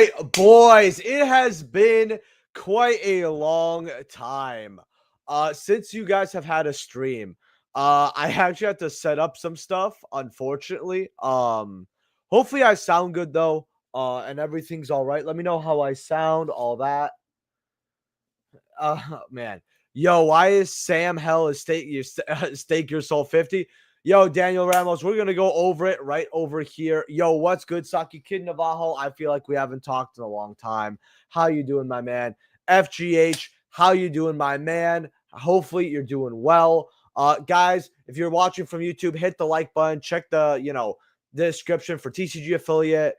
right, boys, it has been quite a long time since you guys have had a stream. I actually had to set up some stuff, unfortunately. Hopefully I sound good though, and everything's all right. Let me know how I sound, all that. Man. Yo, why is Sam Hell is stake your soul 50? Yo, Daniel Ramos, we're gonna go over it right over here. Yo, what's good, Saki Kid Navajo? I feel like we haven't talked in a long time. How you doing, my man? FGH, how you doing, my man? Hopefully you're doing well. Guys, if you're watching from YouTube, hit the like button. Check the description for TCG affiliate.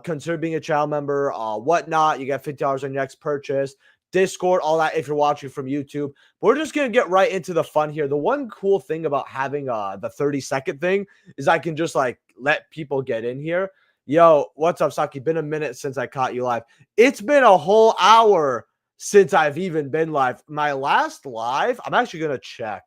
Consider being a channel member, whatnot. You get $50 on your next purchase. Discord, all that if you're watching from YouTube. But we're just going to get right into the fun here. The one cool thing about having the 30-second thing is I can just like let people get in here. Yo, what's up, Saki? Been a minute since I caught you live. It's been a whole hour since I've even been live. My last live, I'm actually going to check.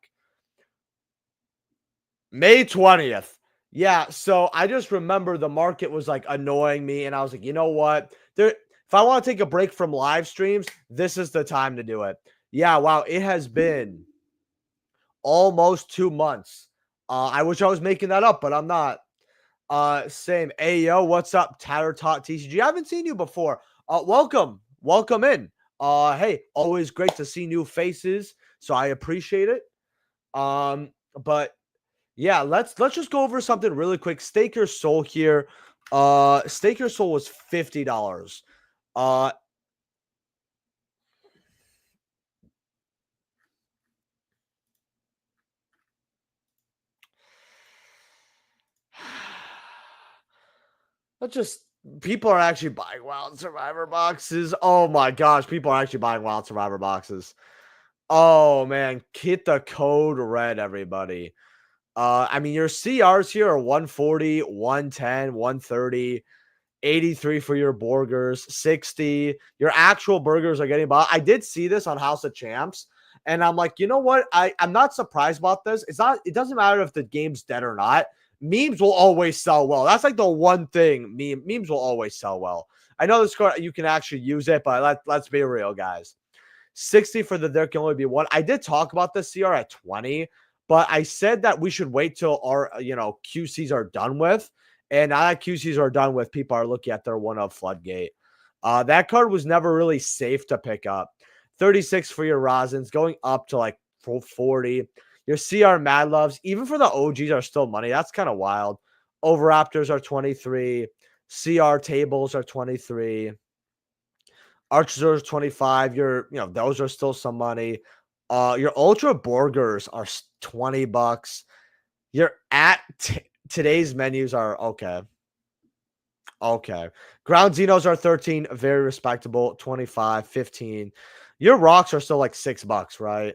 May 20th. Yeah, so I just remember the market was like annoying me, and I was like, you know what? If I want to take a break from live streams, this is the time to do it. Yeah, wow, it has been almost 2 months. I wish I was making that up, but I'm not. Same. Hey, yo, what's up, Tatter Tot TCG? I haven't seen you before. Welcome in. Hey, always great to see new faces, so I appreciate it. But yeah, let's just go over something really quick. Stake Your Soul here. Stake Your Soul was $50. People are actually buying Wild Survivor boxes. Oh my gosh, people are actually buying Wild Survivor boxes. Oh man, hit the code red, everybody. I mean, your CRs here are 140, 110, 130, 83 for your burgers, 60. Your actual burgers are getting bought. I did see this on House of Champs, and I'm like, you know what? I'm not surprised about this. It doesn't matter if the game's dead or not. Memes will always sell well. That's like the one thing. Memes will always sell well. I know this card you can actually use it, but let's be real, guys. 60 for the there can only be one. I did talk about the CR at 20, but I said that we should wait till our QCs are done with. And now that QCs are done with, people are looking at their one-of Floodgate. That card was never really safe to pick up. 36 for your Rosins, going up to like 40. Your CR Mad Loves, even for the OGs, are still money. That's kind of wild. Overraptors are 23. CR Tables are 23. Archers are 25. Those are still some money. Your Ultra Burgers are $20. Your today's menus are okay. Okay. Ground Zenos are 13. Very respectable. 25, 15. Your rocks are still like $6, right?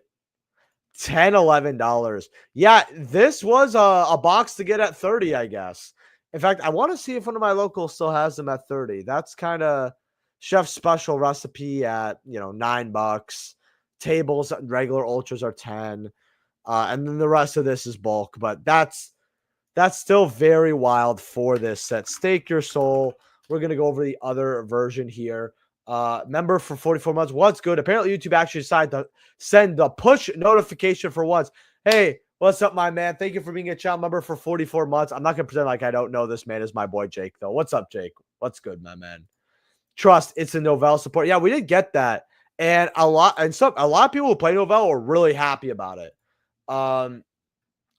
$10, $11. Yeah, this was a box to get at 30, I guess. In fact, I want to see if one of my locals still has them at 30. That's kind of Chef's Special recipe at $9. Tables, regular ultras are 10. And then the rest of this is bulk, but that's still very wild for this set. Stake Your Soul. We're gonna go over the other version here. Member for 44 months. What's good? Apparently, YouTube actually decided to send the push notification for once. Hey, what's up, my man? Thank you for being a channel member for 44 months. I'm not gonna pretend like I don't know this man is my boy Jake, though. What's up, Jake? What's good, my man? Trust, it's a Novell support. Yeah, we did get that. And a lot of people who play Novell were really happy about it.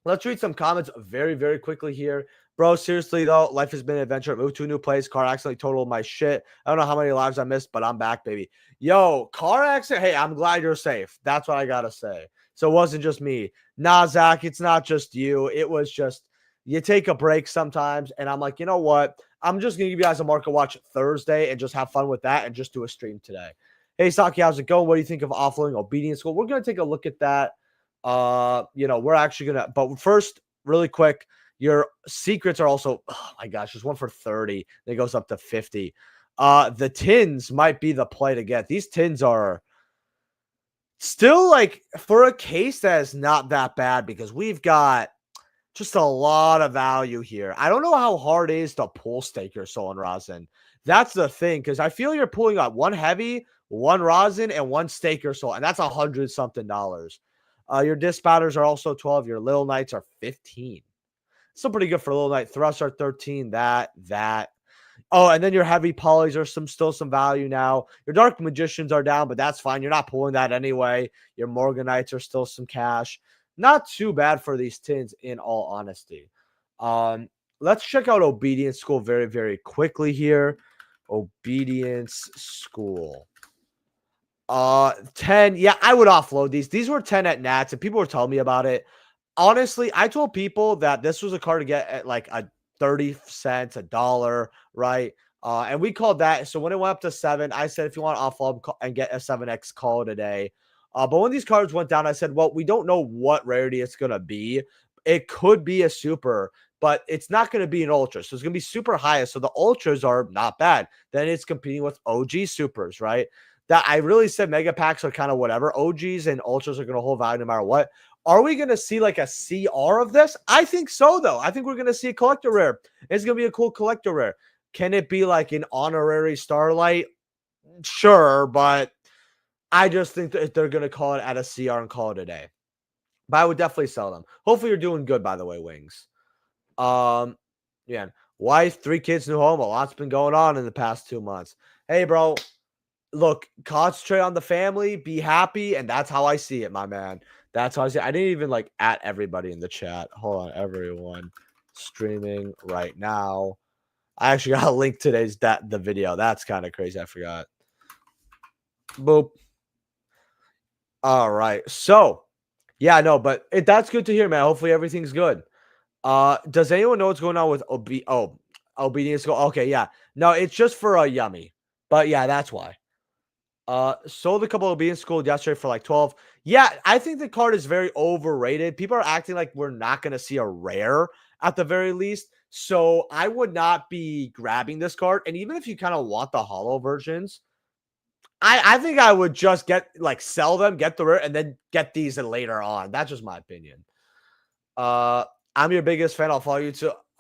Let's read some comments very, very quickly here. Bro, seriously, though, life has been an adventure. Moved to a new place. Car accident totaled my shit. I don't know how many lives I missed, but I'm back, baby. Yo, car accident. Hey, I'm glad you're safe. That's what I got to say. So it wasn't just me. Nah, Zach, it's not just you. It was just you take a break sometimes. And I'm like, you know what? I'm just going to give you guys a market watch Thursday and just have fun with that and just do a stream today. Hey, Saki, how's it going? What do you think of offloading obedience school? We're going to take a look at that. We're actually gonna, but first, really quick, your secrets are also, oh my gosh, there's one for 30, then it goes up to 50. The tins might be the play to get. These tins are still like for a case that is not that bad because we've got just a lot of value here. I don't know how hard it is to pull Stake Your Soul and Rosin. That's the thing, because I feel you're pulling out one heavy, one rosin, and one staker soul, and that's 100 something dollars. Your dispatters are also 12. Your little knights are 15. Still pretty good for little knight. Thrusts are 13. That. Oh, and then your heavy polys are still some value now. Your dark magicians are down, but that's fine. You're not pulling that anyway. Your Morganites are still some cash. Not too bad for these tins, in all honesty. Um, let's check out Obedience School very, very quickly here. Obedience School. 10. Yeah, I would offload these. These were 10 at Nats, and people were telling me about it. Honestly, I told people that this was a card to get at like a 30 cents, a dollar, right? And we called that. So when it went up to 7, I said, if you want to offload and get a 7X, call it a day. But when these cards went down, I said, well, we don't know what rarity it's going to be. It could be a super, but it's not going to be an ultra. So it's going to be super high. So the ultras are not bad. Then it's competing with OG supers, right? That I really said mega packs are kind of whatever. OGs and ultras are going to hold value no matter what. Are we going to see like a CR of this? I think so, though. I think we're going to see a collector rare. It's going to be a cool collector rare. Can it be like an honorary Starlight? Sure, but I just think that they're going to call it at a CR and call it a day. But I would definitely sell them. Hopefully you're doing good, by the way, Wings. Yeah. Wife, 3 kids, new home. A lot's been going on in the past 2 months. Hey, bro. Look, concentrate on the family, be happy, and that's how I see it, my man. That's how I see it. I didn't even like at everybody in the chat. Hold on, everyone streaming right now. I actually got a link today's the video. That's kind of crazy. I forgot. Boop. All right. So, yeah, no, but that's good to hear, man. Hopefully everything's good. Does anyone know what's going on with obedience? Okay, yeah. No, it's just for a yummy. But yeah, that's why. Sold a couple of obedience school yesterday for like 12. Yeah, I think the card is very overrated. People are acting like we're not going to see a rare at the very least. So I would not be grabbing this card. And even if you kind of want the hollow versions, I think I would just sell them, get the rare, and then get these later on. That's just my opinion. I'm your biggest fan. I'll follow you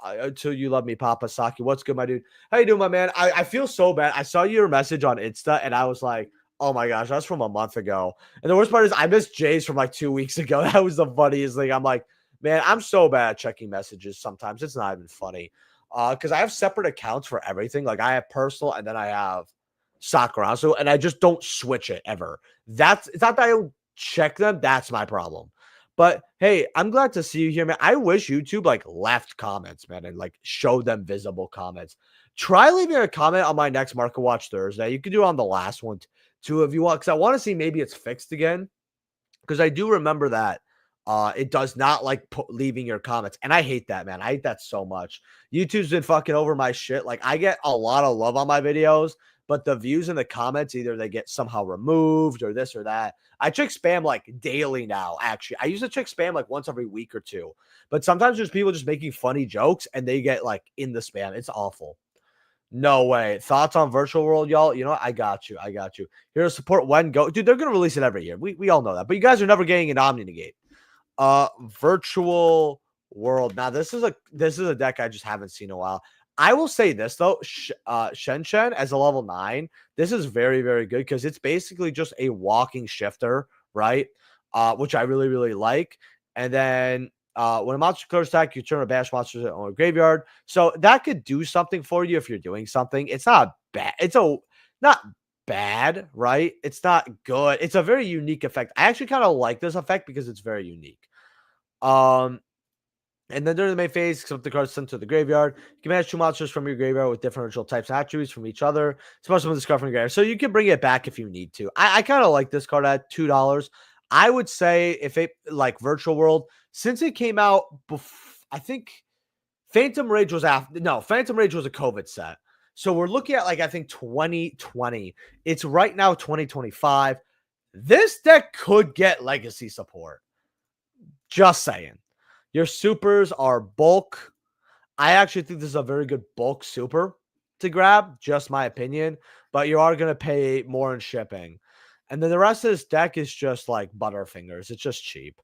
until you love me, Papa Saki. What's good, my dude? How you doing, my man? I feel so bad. I saw your message on Insta, and I was like, oh my gosh, that's from a month ago. And the worst part is I missed Jay's from like 2 weeks ago. That was the funniest thing. I'm like, man, I'm so bad at checking messages sometimes. It's not even funny. Because I have separate accounts for everything. Like I have personal, and then I have Sakurazo, and I just don't switch it ever. It's not that I don't check them. That's my problem. But hey, I'm glad to see you here, man. I wish YouTube like left comments, man, and like showed them visible comments. Try leaving a comment on my next Market Watch Thursday. You can do it on the last one too if you want, because I want to see maybe it's fixed again. Because I do remember that it does not like leaving your comments, and I hate that, man. I hate that so much. YouTube's been fucking over my shit. Like I get a lot of love on my videos, but the views in the comments, either they get somehow removed or this or that. I check spam like daily now, actually. I used to check spam like once every week or two. But sometimes there's people just making funny jokes and they get like in the spam. It's awful. No way. Thoughts on Virtual World, y'all? You know what? I got you. Here to support when go. Dude, they're going to release it every year. We all know that. But you guys are never getting an Omni Negate. Virtual World. Now, this is a deck I just haven't seen in a while. I will say this though, Shen as a level 9, this is very, very good because it's basically just a walking shifter, right? Which I really, really like. And then when a monster clears attack, you turn a bash monster on a graveyard. So that could do something for you if you're doing something. It's not bad. Not bad, right? It's not good. It's a very unique effect. I actually kind of like this effect because it's very unique. And then during the main phase, except the cards sent to the graveyard, you can manage 2 monsters from your graveyard with different ritual types and attributes from each other. Especially when discovered from your graveyard. So you can bring it back if you need to. I kind of like this card at $2. I would say if it like Virtual World, since it came out, I think Phantom Rage was Phantom Rage was a COVID set. So we're looking at I think 2020. It's right now 2025. This deck could get legacy support. Just saying. Your supers are bulk. I actually think this is a very good bulk super to grab, just my opinion. But you are going to pay more in shipping. And then the rest of this deck is just like Butterfingers. It's just cheap.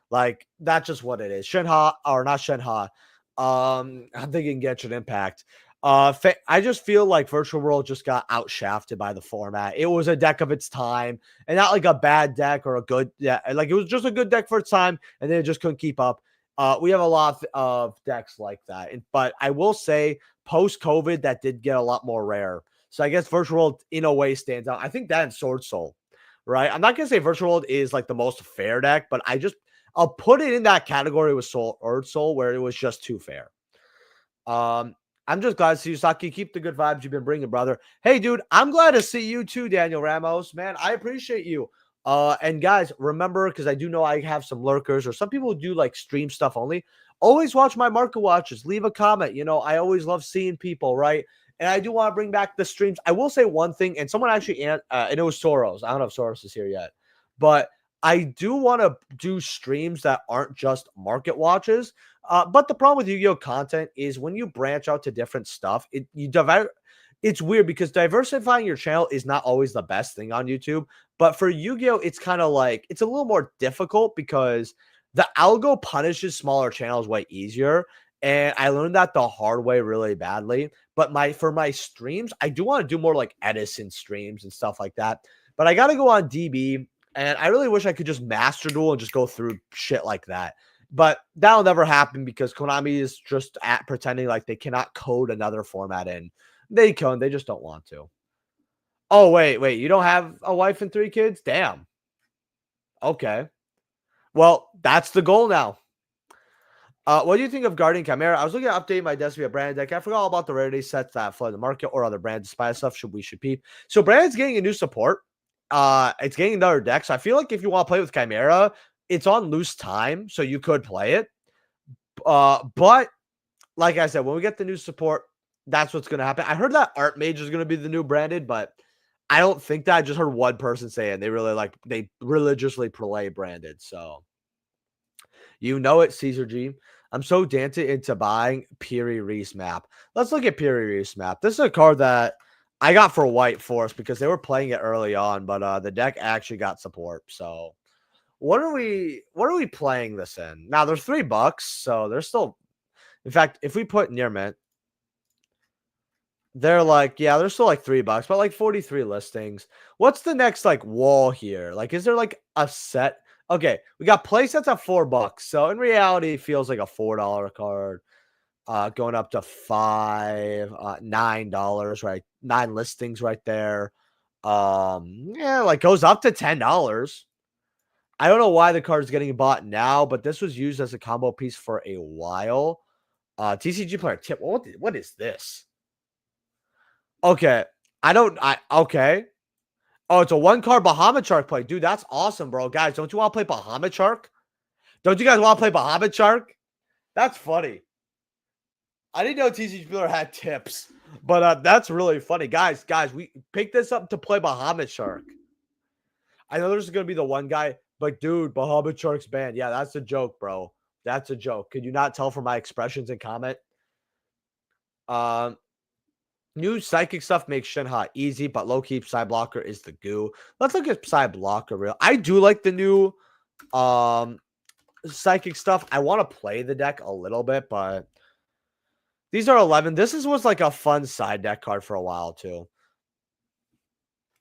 Like, that's just what it is. Shenhe, or not Shenhe. I'm thinking Genshin Impact. I just feel like Virtual World just got outshafted by the format. It was a deck of its time, and not like a bad deck or a good, yeah, like it was just a good deck for its time, and then it just couldn't keep up. We have a lot of decks like that, but I will say post COVID that did get a lot more rare. So I guess Virtual World in a way stands out. I think that and Sword Soul, right? I'm not gonna say Virtual World is like the most fair deck, but I'll put it in that category with Soul, where it was just too fair. I'm just glad to see you, Saki. Keep the good vibes you've been bringing, brother. Hey, dude, I'm glad to see you too, Daniel Ramos. Man, I appreciate you. And guys, remember, because I do know I have some lurkers or some people who do like stream stuff only. Always watch my market watches. Leave a comment. You know, I always love seeing people, right? And I do want to bring back the streams. I will say one thing, and someone actually, and it was Soros. I don't know if Soros is here yet, but I do want to do streams that aren't just market watches. But the problem with Yu-Gi-Oh content is when you branch out to different stuff, it's weird because diversifying your channel is not always the best thing on YouTube. But for Yu-Gi-Oh, it's kind of like it's a little more difficult because the algo punishes smaller channels way easier. And I learned that the hard way really badly. But for my streams, I do want to do more like Edison streams and stuff like that. But I got to go on DB, and I really wish I could just master duel and just go through shit like that. But that'll never happen because Konami is just pretending like they cannot code another format in. They can, they just don't want to. Oh, wait, you don't have a wife and 3 kids? Damn. Okay. Well, that's the goal now. What do you think of Guardian Chimera? I was looking at updating my Destiny brand deck. I forgot all about the rarity sets that flood the market or other brands spy stuff we should peep. So Brand's getting a new support. It's getting another deck. So I feel like if you want to play with Chimera, it's on loose time, so you could play it. But like I said, when we get the new support, that's what's going to happen. I heard that Art Mage is going to be the new branded, but I don't think that. I just heard one person say it. They religiously play branded. So you know it, Caesar G. I'm so dancing into buying Piri Reese map. Let's look at Piri Reese map. This is a card that I got for White Force because they were playing it early on, but the deck actually got support. So what are we playing this in? Now there's $3, so they're still, in fact, if we put near mint, they're like, yeah, they're still like $3, but like 43 listings. What's the next like wall here? Like, is there like a set? Okay, we got play sets at $4. So in reality, it feels like a $4 card. Going up to $9, right? 9 listings right there. Yeah, like goes up to $10. I don't know why the card is getting bought now, but this was used as a combo piece for a while. TCG player tip. What is this? Okay. Okay. Oh, it's a 1-card Bahamut Shark play. Dude, that's awesome, bro. Guys, don't you want to play Bahamut Shark? Don't you guys want to play Bahamut Shark? That's funny. I didn't know TCG player had tips, but that's really funny. Guys, we picked this up to play Bahamut Shark. I know there's going to be the one guy, but dude, Bahamut Shark's banned. Yeah, that's a joke, bro. That's a joke. Could you not tell from my expressions and comment? New psychic stuff makes Shinha easy, but low-key Psy Blocker is the goo. Let's look at Psy Blocker real. I do like the new psychic stuff. I want to play the deck a little bit, but these are 11. This was like a fun side deck card for a while, too.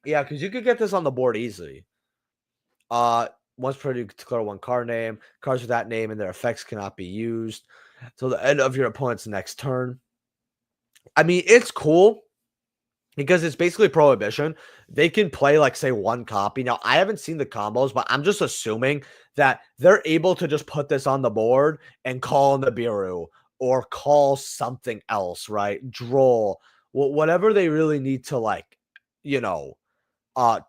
Yeah, because you could get this on the board easily. Once per you declare 1 card name. Cards with that name and their effects cannot be used till the end of your opponent's next turn. I mean, it's cool because it's basically prohibition. They can play like say 1 copy. Now, I haven't seen the combos, but I'm just assuming that they're able to just put this on the board and call Nibiru or call something else, right? Droll, whatever they really need to like, you know,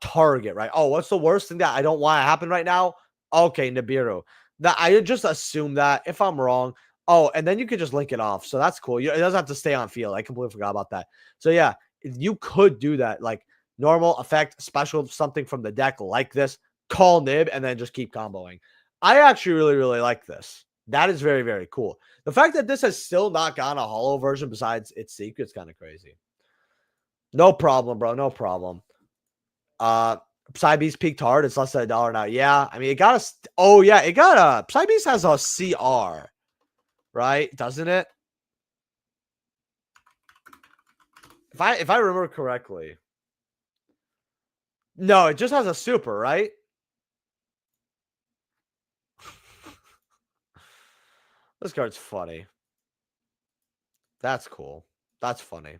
target, right? Oh, what's the worst thing that I don't want to happen right now? Okay, Nibiru. That I just assume that. If I'm wrong, oh, and then you could just link it off. So that's cool. It doesn't have to stay on field. I completely forgot about that. So yeah, you could do that. Like normal effect, special something from the deck like this, call Nib, and then just keep comboing. I actually really like this. That is very, very cool. The fact that this has still not gotten a holo version besides its secret's kind of crazy. No problem, bro. No problem. Psybeast peaked hard. It's less than $1 now. Yeah, I mean, it got a. Oh yeah, it got a. Psybeast has a CR, right? Doesn't it? If I remember correctly. No, it just has a super, right? This card's funny. That's cool. That's funny.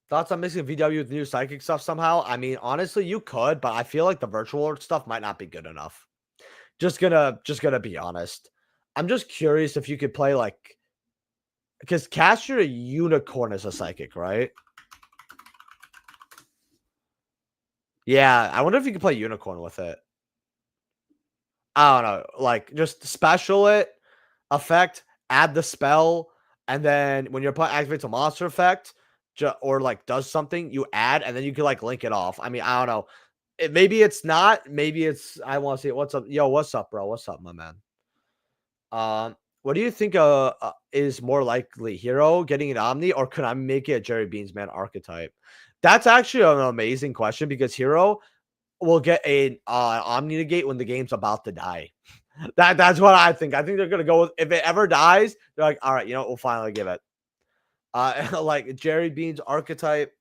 Thoughts on mixing VW with new psychic stuff somehow? I mean, honestly, you could, but I feel like the virtual world stuff might not be good enough. Just gonna be honest. I'm just curious if you could play like because Caster a unicorn is a psychic, right? Yeah, I wonder if you could play unicorn with it. I don't know, like just special it, effect, add the spell, and then when your opponent activates a monster effect, or like does something, you add, and then you can like link it off. I mean, I don't know. Maybe it's not. Maybe it's. I want to see it. What's up, yo? What's up, bro? What's up, my man? What do you think? Is more likely Hero getting an Omni, or could I make it a Jerry Beansman archetype? That's actually an amazing question because Hero will get a Omni negate when the game's about to die. That's what I think. I think they're gonna go with if it ever dies, they're like, all right, you know, we'll finally give it. Like Jerry Beans archetype.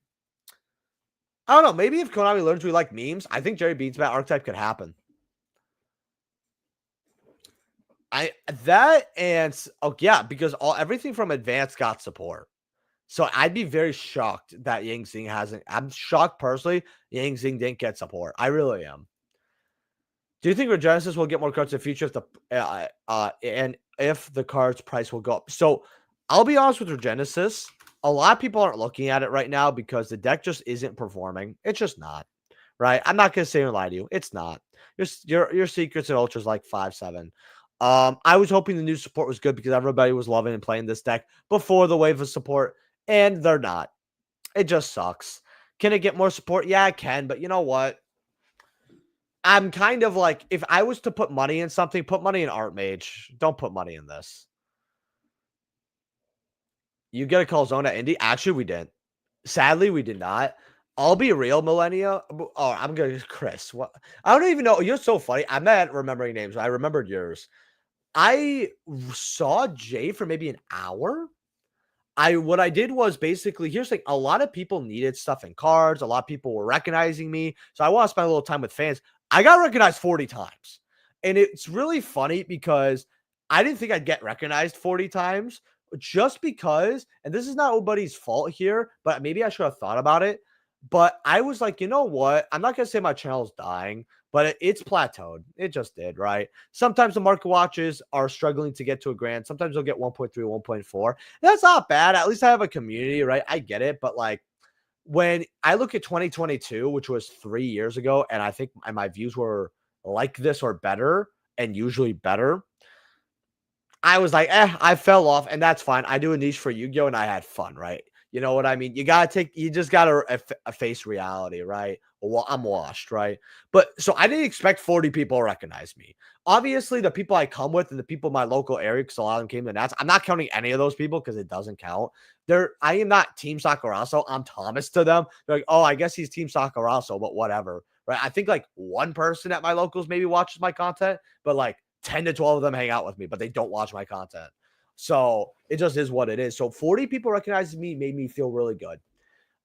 I don't know. Maybe if Konami learns we like memes, I think Jerry Beans archetype could happen. I that and oh yeah, because everything from advanced got support. So I'd be very shocked that Yang Xing hasn't. I'm shocked personally. Yang Xing didn't get support. I really am. Do you think Regenesis will get more cards in the future if the and if the card's price will go up? So I'll be honest with Regenesis. A lot of people aren't looking at it right now because the deck just isn't performing. It's just not. Right? I'm not gonna say and lie to you. It's not. Your secrets and ultras like 5-7. I was hoping the new support was good because everybody was loving and playing this deck before the wave of support, and they're not. It just sucks. Can it get more support? Yeah, it can, but you know what? I'm kind of like, if I was to put money in something, put money in Art Mage. Don't put money in this. You get a call zone at Indy? Actually, we didn't. Sadly, we did not. I'll be real, Millennia. Oh, I'm gonna Chris. What? I don't even know. You're so funny. I'm not remembering names. I remembered yours. I saw Jay for maybe an hour. What I did was basically here's the thing. A lot of people needed stuff in cards. A lot of people were recognizing me. So I want to spend a little time with fans. I got recognized 40 times. And it's really funny because I didn't think I'd get recognized 40 times just because, and this is not nobody's fault here, but maybe I should have thought about it. But I was like, you know what? I'm not going to say my channel's dying, but it's plateaued. It just did, right? Sometimes the market watches are struggling to get to a grand. Sometimes they'll get 1.3, 1.4. That's not bad. At least I have a community, right? I get it. But like when I look at 2022, which was 3 years ago, and I think my views were like this or better, and usually better, I was like, I fell off, and that's fine. I do a niche for Yu-Gi-Oh, and I had fun, right? You know what I mean? You just gotta face reality, right? Well, I'm washed, right? But so I didn't expect 40 people to recognize me. Obviously, the people I come with and the people in my local area, because a lot of them came to Nats. I'm not counting any of those people because it doesn't count. I am not Team Sakurazo. I'm Thomas to them. They're like, oh, I guess he's Team Sakurazo, but whatever, right? I think like one person at my locals maybe watches my content, but like 10 to 12 of them hang out with me, but they don't watch my content. So it just is what it is. So 40 people recognizing me made me feel really good.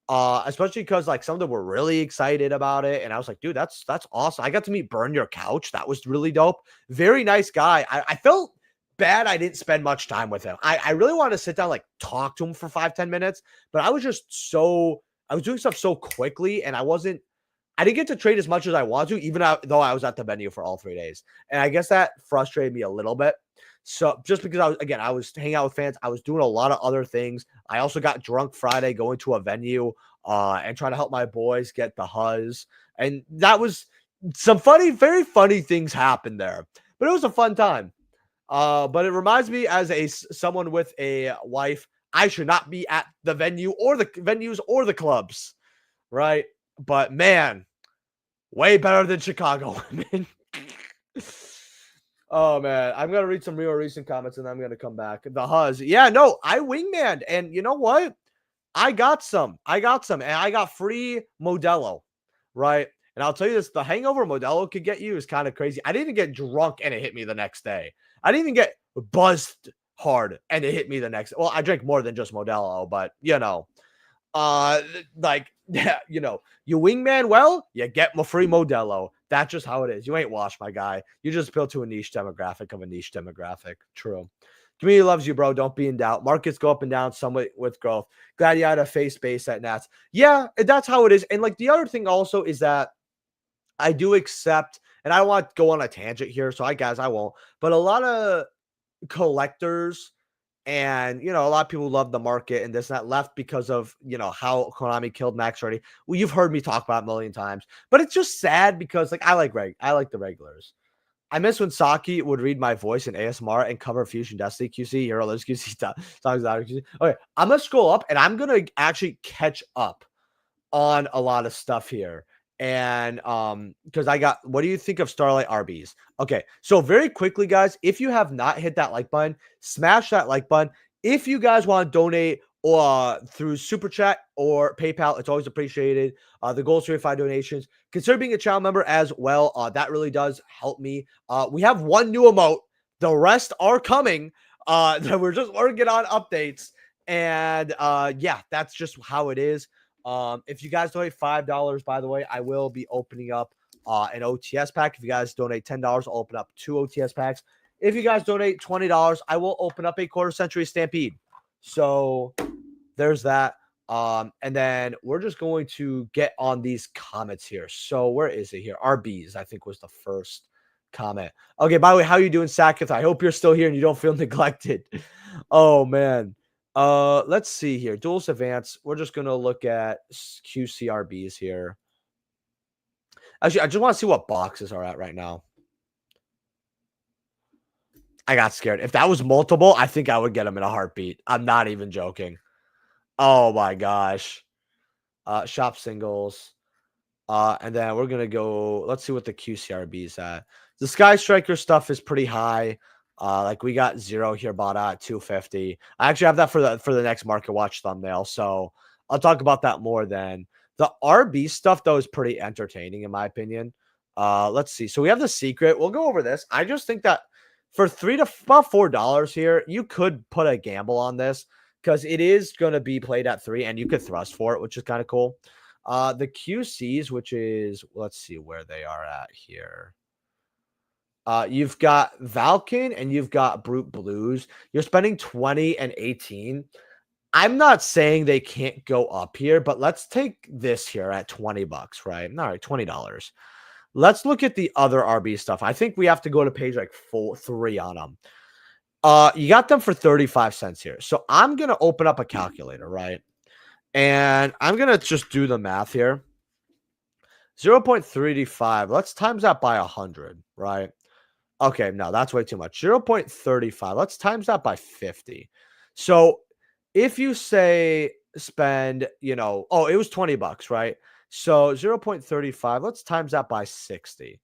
Especially because like some of them were really excited about it. And I was like, dude, that's awesome. I got to meet Burn Your Couch. That was really dope. Very nice guy. I felt bad I didn't spend much time with him. I really wanted to sit down, like talk to him for 5-10 minutes, but I was doing stuff so quickly and I didn't get to trade as much as I wanted to, even though I was at the venue for all 3 days. And I guess that frustrated me a little bit. So just because I was hanging out with fans, I was doing a lot of other things. I also got drunk Friday going to a venue and trying to help my boys get the huzz. And that was some very funny things happened there. But it was a fun time. But it reminds me as someone with a wife, I should not be at the venue or the venues or the clubs, right? But man, way better than Chicago women. Oh man, I'm gonna read some real recent comments and then I'm gonna come back. The Huzz, yeah, no, I wingmaned, and you know what? I got some, and I got free Modelo, right? And I'll tell you this: the hangover Modelo could get you is kind of crazy. I didn't even get drunk, and it hit me the next day. I didn't even get buzzed hard, and it hit me the next. Well, I drank more than just Modelo, but like yeah, you wingman well, you get my free Modelo. That's just how it is. You ain't washed, my guy. You just appeal to a niche demographic of a niche demographic. True. Community loves you, bro. Don't be in doubt. Markets go up and down somewhat with growth. Glad you had a face base at Nats. Yeah, that's how it is. And like the other thing also is that I do accept, and I don't want to go on a tangent here, so I won't. But a lot of collectors and, a lot of people love the market and this and that left because of, how Konami killed Max already. Well, you've heard me talk about it a million times, but it's just sad because like I like the regulars. I miss when Saki would read my voice in ASMR and cover Fusion Destiny QC, Hero Lives QC, songs out QC. Okay, I'm gonna scroll up and I'm gonna actually catch up on a lot of stuff here. And because what do you think of Starlight RBs? Okay, so very quickly, guys, if you have not hit that like button, smash that like button. If you guys want to donate through Super Chat or PayPal, it's always appreciated. The goal is 35 donations. Consider being a channel member as well. That really does help me. We have one new emote. The rest are coming. We're just working on updates. And yeah, that's just how it is. If you guys donate $5, by the way, I will be opening up an OTS pack. If you guys donate $10, I'll open up 2 OTS packs. If you guys donate $20, I will open up a quarter century Stampede. So there's that. And then we're just going to get on these comments here. So where is it here? RBs, I think, was the first comment. Okay, by the way, how you doing, Sakith? I hope you're still here and you don't feel neglected. Oh man. Let's see here. Duelist Advance. We're just gonna look at QCRBs here. Actually, I just want to see what boxes are at right now. I got scared. If that was multiple, I think I would get them in a heartbeat. I'm not even joking. Oh my gosh. Shop singles. And then we're gonna go. Let's see what the QCRB is at. The Sky Striker stuff is pretty high. Like we got 0 here bought out at 250. I actually have that for the next Market Watch thumbnail, so I'll talk about that more then. The RB stuff though is pretty entertaining in my opinion. Let's see. So we have the secret. We'll go over this. I just think that for about $4 here, you could put a gamble on this because it is going to be played at 3, and you could thrust for it, which is kind of cool. The QCs, which is, let's see where they are at here. You've got Valken and you've got Brute Blues. You're spending 20 and 18. I'm not saying they can't go up here, but let's take this here at $20, right? All right, $20. Let's look at the other RB stuff. I think we have to go to page like 3 on them. You got them for 35 cents here. So I'm going to open up a calculator, right? And I'm going to just do the math here. 0.35. Let's times that by 100, right? Okay, no, that's way too much. 0.35. Let's times that by 50. So if you say spend, it was $20, right? So 0.35, let's times that by 60.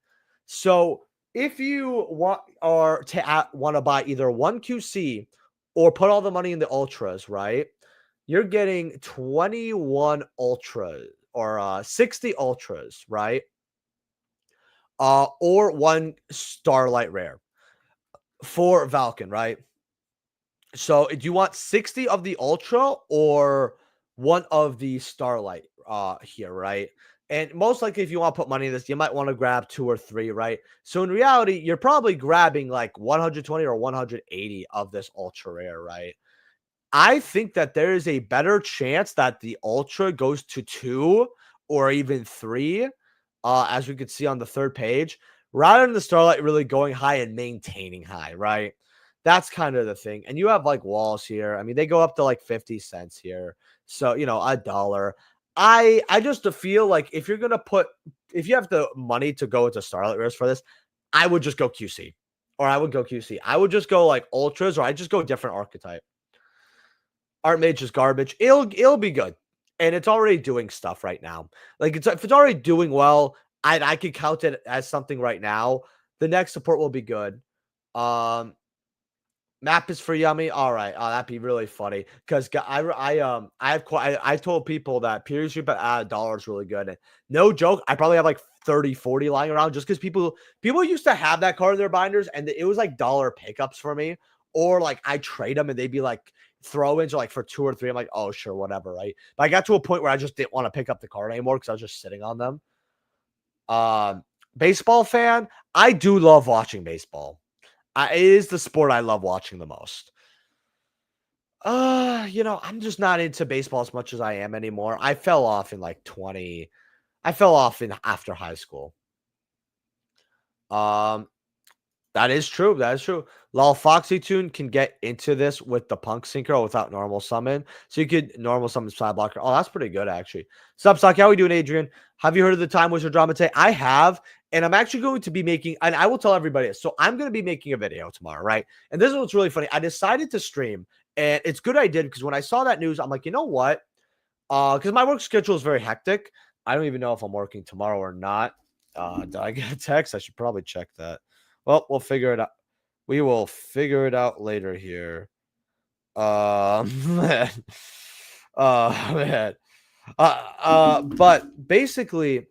So if you want to buy either one QC or put all the money in the ultras, right? You're getting 21 ultras or 60 ultras, right? Or one Starlight Rare for Valken, right? So do you want 60 of the Ultra or one of the Starlight here, right? And most likely, if you want to put money in this, you might want to grab 2 or 3, right? So in reality, you're probably grabbing like 120 or 180 of this Ultra Rare, right? I think that there is a better chance that the Ultra goes to 2 or even 3, as we could see on the 3rd page, rather than the Starlight really going high and maintaining high, right? That's kind of the thing. And you have like walls here. I mean, they go up to like 50 cents here. So, $1. I just feel like if you have the money to go into Starlight Rares for this, I would just go QC. Or I would go QC. I would just go like Ultras, or I just go different archetype. Art Mage is garbage. It'll be good. And it's already doing stuff right now. Like if it's already doing well, I could count it as something right now. The next support will be good. Map is for Yummy. All right. Oh, that'd be really funny because I told people that Period Sweep at $1 is really good. And no joke, I probably have like 30, 40 lying around just because people used to have that card in their binders and it was like dollar pickups for me. or like I trade them and they'd be like throw-ins or like for 2 or 3. I'm like, oh sure, whatever, right? But I got to a point where I just didn't want to pick up the card anymore because I was just sitting on them. Um, Baseball fan, I do love watching baseball. It is the sport I love watching the most. I'm just not into baseball as much as I am anymore. I fell off in like 20. I fell off in after high school. Um, that is true. That is true. Lol Foxy Tune can get into this with the Punk Synchro without normal summon. So you could normal summon side blocker. Oh, that's pretty good, actually. Sup, Sock? How we doing, Adrian? Have you heard of the Time Wizard drama today? I have. And I'm actually going to be making, and I will tell everybody this. So I'm going to be making a video tomorrow, right? And this is what's really funny. I decided to stream, and it's good I did because when I saw that news, I'm like, you know what? Because my work schedule is very hectic. I don't even know if I'm working tomorrow or not. Did I get a text? I should probably check that. Well, we'll figure it out. We will figure it out later here. Man. Man. But basically,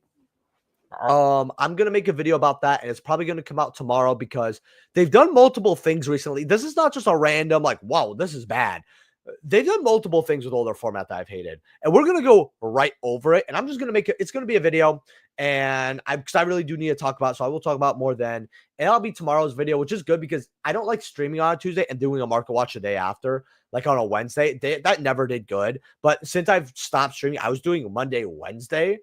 I'm gonna make a video about that, and it's probably gonna come out tomorrow because they've done multiple things recently. This is not just a random like, wow, this is bad. They've done multiple things with older format that I've hated, and we're gonna go right over it. And I'm just gonna make it. It's gonna be a video, and because I really do need to talk about it, so I will talk about more then. And it'll be tomorrow's video, which is good because I don't like streaming on a Tuesday and doing a market watch the day after, like on a Wednesday. That never did good. But since I've stopped streaming, I was doing Monday, Wednesday.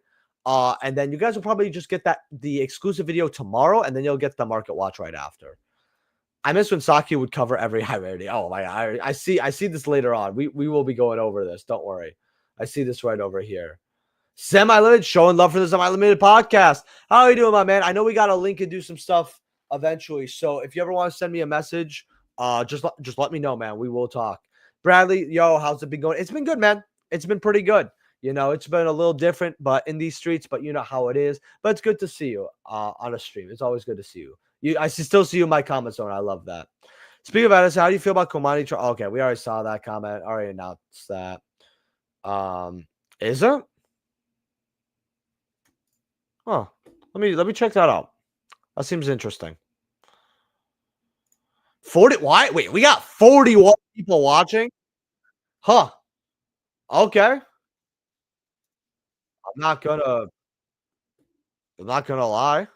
And then you guys will probably just get the exclusive video tomorrow, and then you'll get the market watch right after. I miss when Saki would cover every high rarity. Oh my god, I see this later on. We will be going over this. Don't worry. I see this right over here. Semi-limited, showing love for the semi-limited podcast. How are you doing, my man? I know we got a link and do some stuff eventually. So if you ever want to send me a message, just let me know, man. We will talk. Bradley, yo, how's it been going? It's been good, man. It's been pretty good. It's been a little different, but in these streets, but you know how it is. But it's good to see you on a stream. It's always good to see you. I still see you in my comment zone. I love that. Speaking of Edison, how do you feel about Komani? Okay, we already saw that comment. Already announced that. Is it? Huh. Let me check that out. That seems interesting. 40. Why? Wait, we got 41 people watching? Huh. Okay. I'm not gonna I'm not gonna lie.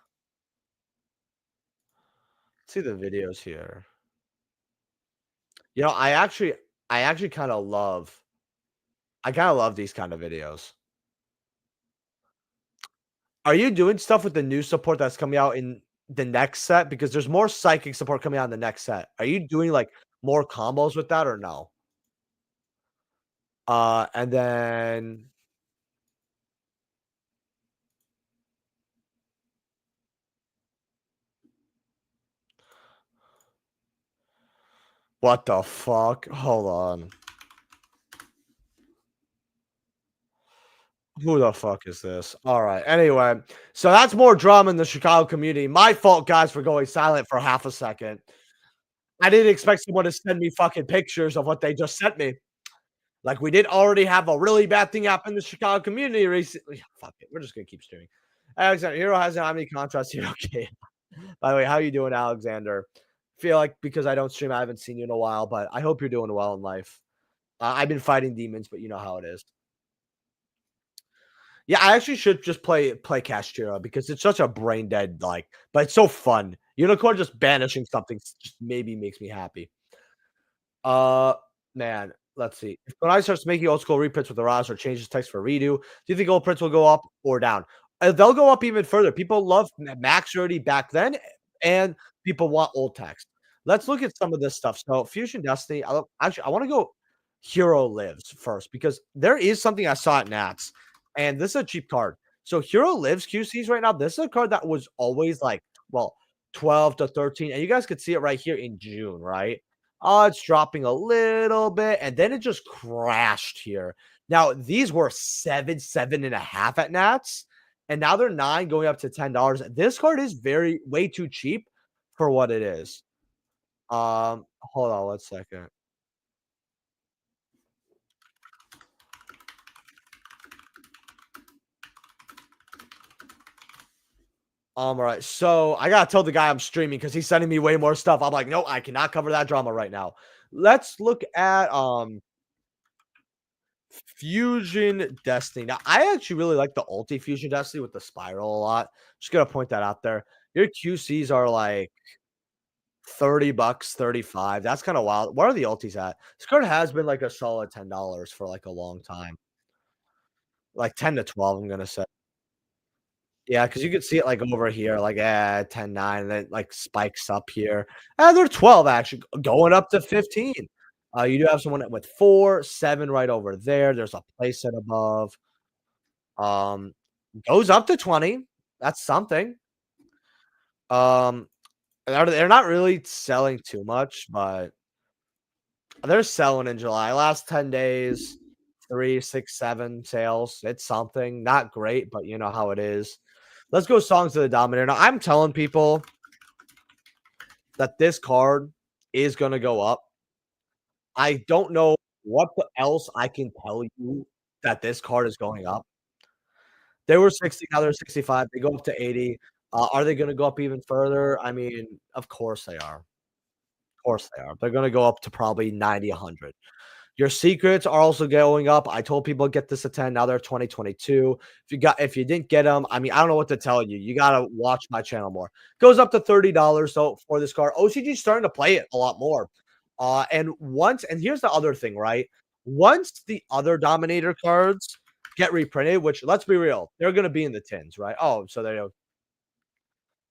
See the videos here. I actually kind of love these kind of videos. Are you doing stuff with the new support that's coming out in the next set? Because there's more psychic support coming out in the next set. Are you doing like more combos with that or no? And then what the fuck? Hold on. Who the fuck is this? All right. Anyway, so that's more drama in the Chicago community. My fault, guys, for going silent for half a second. I didn't expect someone to send me fucking pictures of what they just sent me. Like we did already have a really bad thing happen in the Chicago community recently. Fuck it. We're just gonna keep streaming. Alexander Hero hasn't had any contrast here. Okay. By the way, how you doing, Alexander? Feel like because I don't stream, I haven't seen you in a while, but I hope you're doing well in life. I've been fighting demons, but you know how it is. Yeah, I actually should just play Castira because it's such a brain dead but it's so fun. Unicorn just banishing something just maybe makes me happy. Uh, man, let's see. If Konami starts making old school reprints with the Raz or changes text for redo, do you think old prints will go up or down? They'll go up even further. People love Max already back then, and people want old text. Let's look at some of this stuff. So, Fusion Destiny. I want to go Hero Lives first because there is something I saw at Nats, and this is a cheap card. So, Hero Lives QCs right now. This is a card that was always like, well, 12 to 13, and you guys could see it right here in June, right? Oh, it's dropping a little bit, and then it just crashed here. Now, these were 7, 7.5 at Nats, and now they're 9 going up to $10. This card is way too cheap for what it is. Hold on 1 second. Alright, so I gotta tell the guy I'm streaming because he's sending me way more stuff. I'm like, "No, I cannot cover that drama right now." Let's look at, Fusion Destiny. Now, I actually really like the Ulti Fusion Destiny with the spiral a lot. Just gonna point that out there. Your QCs are like 30 bucks, 35. That's kinda wild. What are the ultis at? This card has been like a solid $10 for like a long time. Like 10 to 12, I'm gonna say. Yeah, because you can see it like over here, like 10, 9, and then like spikes up here. They're 12 actually, going up to 15. You do have someone with 4, 7 right over there. There's a playset above. Um, goes up to 20. That's something. Um, they're not really selling too much, but they're selling in July. Last 10 days, 3, 6, 7 sales. It's something. Not great, but you know how it is. Let's go Songs of the Dominator. Now, I'm telling people that this card is going to go up. I don't know else I can tell you that this card is going up. They were 60, now they're 65. They go up to 80. Are they going to go up even further? I mean, of course they are. Of course they are. They're going to go up to probably 90, 100. Your secrets are also going up. I told people get this at 10. Now they're 2022. If you didn't get them, I mean, I don't know what to tell you. You gotta watch my channel more. Goes up to $30 so for this card. OCG's starting to play it a lot more. And here's the other thing, right? Once the other Dominator cards get reprinted, which let's be real, they're gonna be in the tins, right? Oh, so they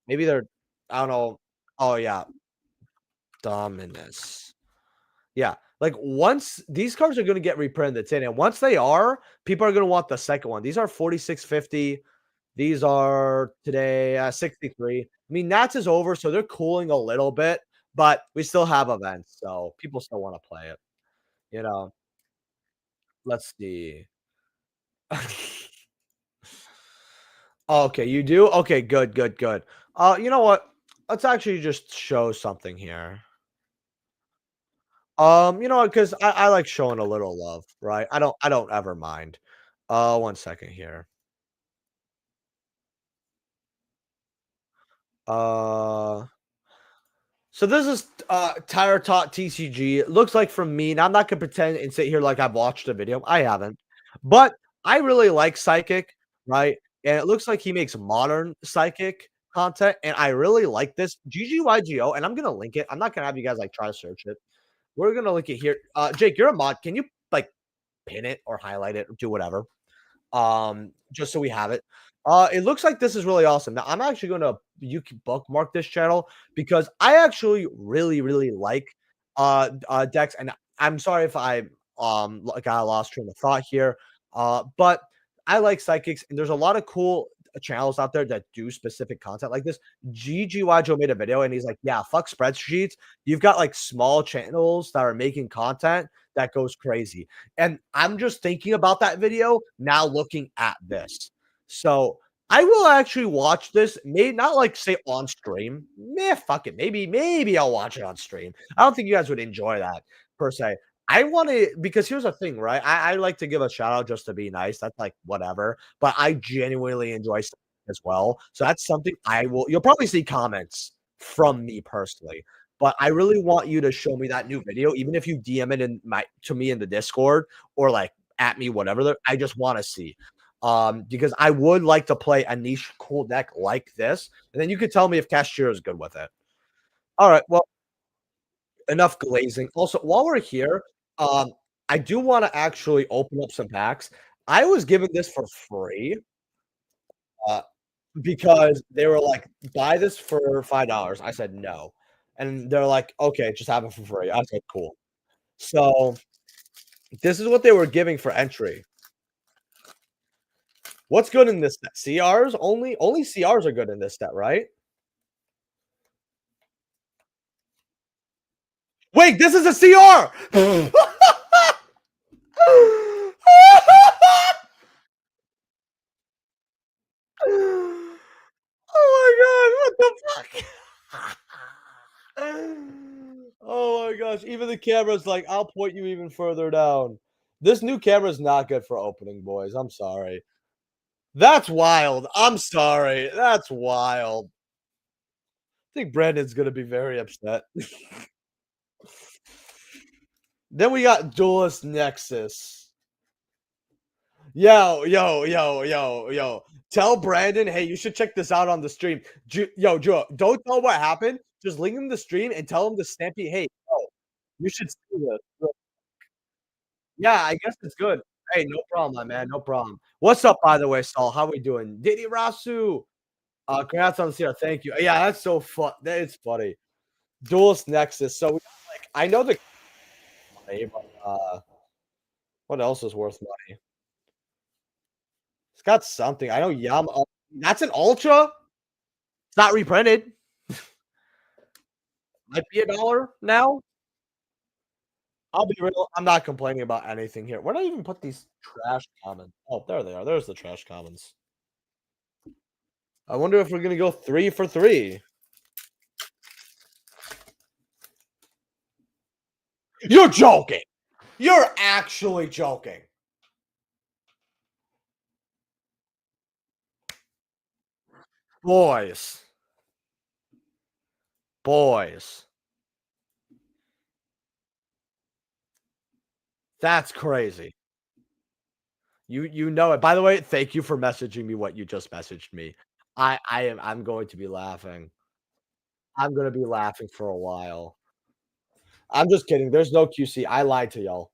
maybe they're I don't know. Oh yeah, Dominus. Yeah, like, once these cards are gonna get reprinted in the tin, and once they are, people are gonna want the second one. These are 46.50. These are today, 63. I mean, Nats is over, so they're cooling a little bit, but we still have events, so people still wanna play it, you know? Let's see. Okay, you do? Okay, good, good, good. You know what? Let's actually just show something here. You know what? Because I like showing a little love, right? I don't ever mind. 1 second here. Uh, so this is Tire Tot TCG. It looks like from me, and I'm not gonna pretend and sit here like I've watched a video. I haven't, but I really like Psychic, right? And it looks like he makes modern Psychic content, and I really like this GGYGO. And I'm gonna link it. I'm not gonna have you guys like try to search it. We're gonna link it here. Jake, you're a mod. Can you like pin it or highlight it or do whatever? Just so we have it. It looks like this is really awesome. Now, I'm actually gonna you can bookmark this channel because I actually really, really like decks, and I'm sorry if I got a lost train of thought here. But I like psychics, and there's a lot of cool channels out there that do specific content like this. GGY Joe made a video and he's like, yeah, fuck spreadsheets. You've got like small channels that are making content that goes crazy. And I'm just thinking about that video now looking at this. So I will actually watch this. May not like say on stream. Meh, fuck it. Maybe I'll watch it on stream. I don't think you guys would enjoy that per se. I want to because here's the thing, right? I like to give a shout out just to be nice. That's like whatever. But I genuinely enjoy as well. So that's something I will you'll probably see comments from me personally. But I really want you to show me that new video, even if you DM it in my to me in the Discord or like at me, whatever. I just want to see. Because I would like to play a niche cool deck like this, and then you could tell me if Cashier is good with it. All right, well, enough glazing. Also, while we're here, I do want to actually open up some packs. I was given this for free, uh, because they were like, "Buy this for $5." I said, "No." And they're like, "Okay, just have it for free." I said, "Cool." So, this is what they were giving for entry. What's good in this set? CRs? Only CRs are good in this set, right? Wait, this is a CR! Oh my god, what the fuck? Oh my gosh, even the camera's like, "I'll point you even further down." This new camera's not good for opening, boys, I'm sorry. That's wild. I'm sorry. That's wild. I think Brandon's gonna be very upset. Then we got Duelist Nexus. Yo. Tell Brandon, hey, you should check this out on the stream. Joe, don't tell what happened. Just link him the stream and tell him to Stampy, hey, yo, you should see this. Yeah, I guess it's good. Hey, no problem, my man. No problem. What's up, by the way, Saul? How we doing? Diddy Rasu. Congrats on the CR. Thank you. Yeah, that's so fun. That is funny. Duelist Nexus. So, like, I know the money, but what else is worth money? It's got something. I know Yam. That's an Ultra. It's not reprinted. Might be $1 now. I'll be real. I'm not complaining about anything here. Where did I even put these trash commons? Oh, there they are. There's the trash commons. I wonder if we're gonna go 3 for 3. You're joking. You're actually joking. Boys. Boys. That's crazy. You know it. By the way, thank you for messaging me what you just messaged me. I'm going to be laughing. I'm gonna be laughing for a while. I'm just kidding. There's no QC. I lied to y'all.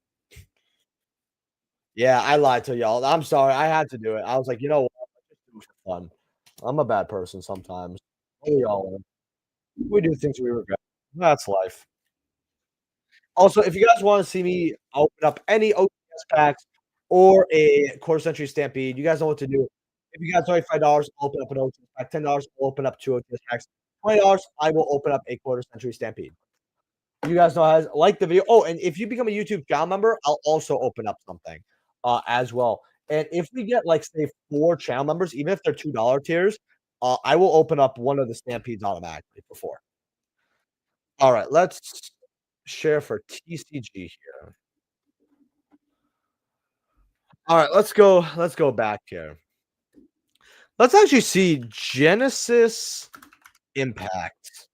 Yeah, I lied to y'all. I'm sorry. I had to do it. I was like, you know what? Let's just do it for fun. I'm a bad person sometimes. We all are. We do things we regret. That's life. Also, if you guys want to see me open up any OTS packs or a quarter century stampede, you guys know what to do. If you guys donate $5, I'll open up an OTS pack. $10, I'll open up 2 OTS packs. $20, I will open up a quarter century stampede. You guys know how to like the video. Oh, and if you become a YouTube channel member, I'll also open up something as well. And if we get like say 4 channel members, even if they're $2 tiers, I will open up one of the stampedes automatically for 4. All right, let's share for TCG here. All right, let's go back here. Let's actually see Genesis Impact.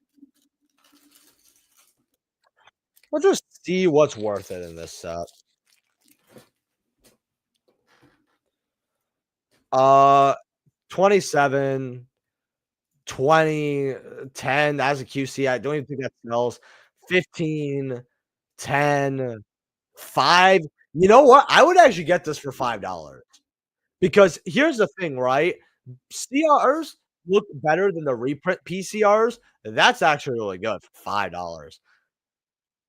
Let's just see what's worth it in this set. 27, 20, 10 as a QC. I don't even think that sells. 15, 10, 5. You know what? I would actually get this for $5 because here's the thing, right? CRs look better than the reprint PCRs. That's actually really good for $5.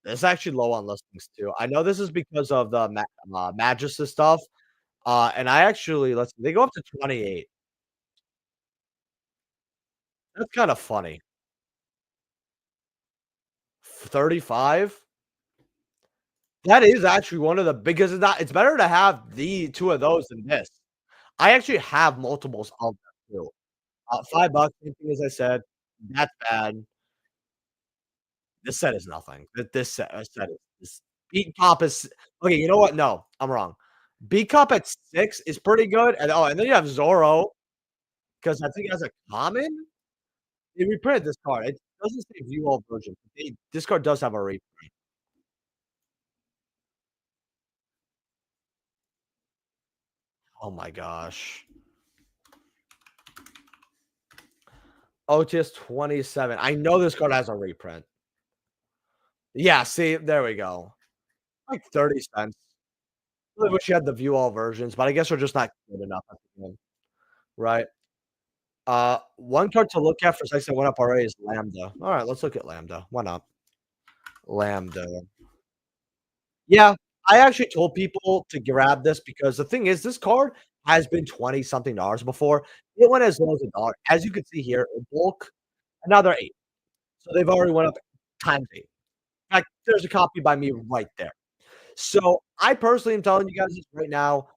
It's actually low on listings too. I know this is because of the Magus stuff. And I actually let's they go up to 28. That's kind of funny. 35. That is actually one of the biggest. It's better to have the 2 of those than this. I actually have multiples of them too. $5, same thing as I said. That's bad. This set is nothing. This set is Beat Cop is okay. You know what? No, I'm wrong. Beat Cop at 6 is pretty good, and then you have Zorro because I think it has a common. They reprinted this card. It doesn't say view all version. This card does have a reprint. Oh my gosh. OTS 27. I know this card has a reprint. Yeah, see, there we go. Like 30 cents. Really wish you had the view all versions, but I guess we're just not good enough at the game, right? One card to look at for sex that went up already is Lambda. All right, let's look at Lambda. Why not? Lambda. Yeah, I actually told people to grab this because the thing is, this card has been 20 something dollars before. It went as low as $1. As you can see here, in bulk, another 8. So they've already went up times 8. In fact, there's a copy by me right there. So I personally am telling you guys this right now.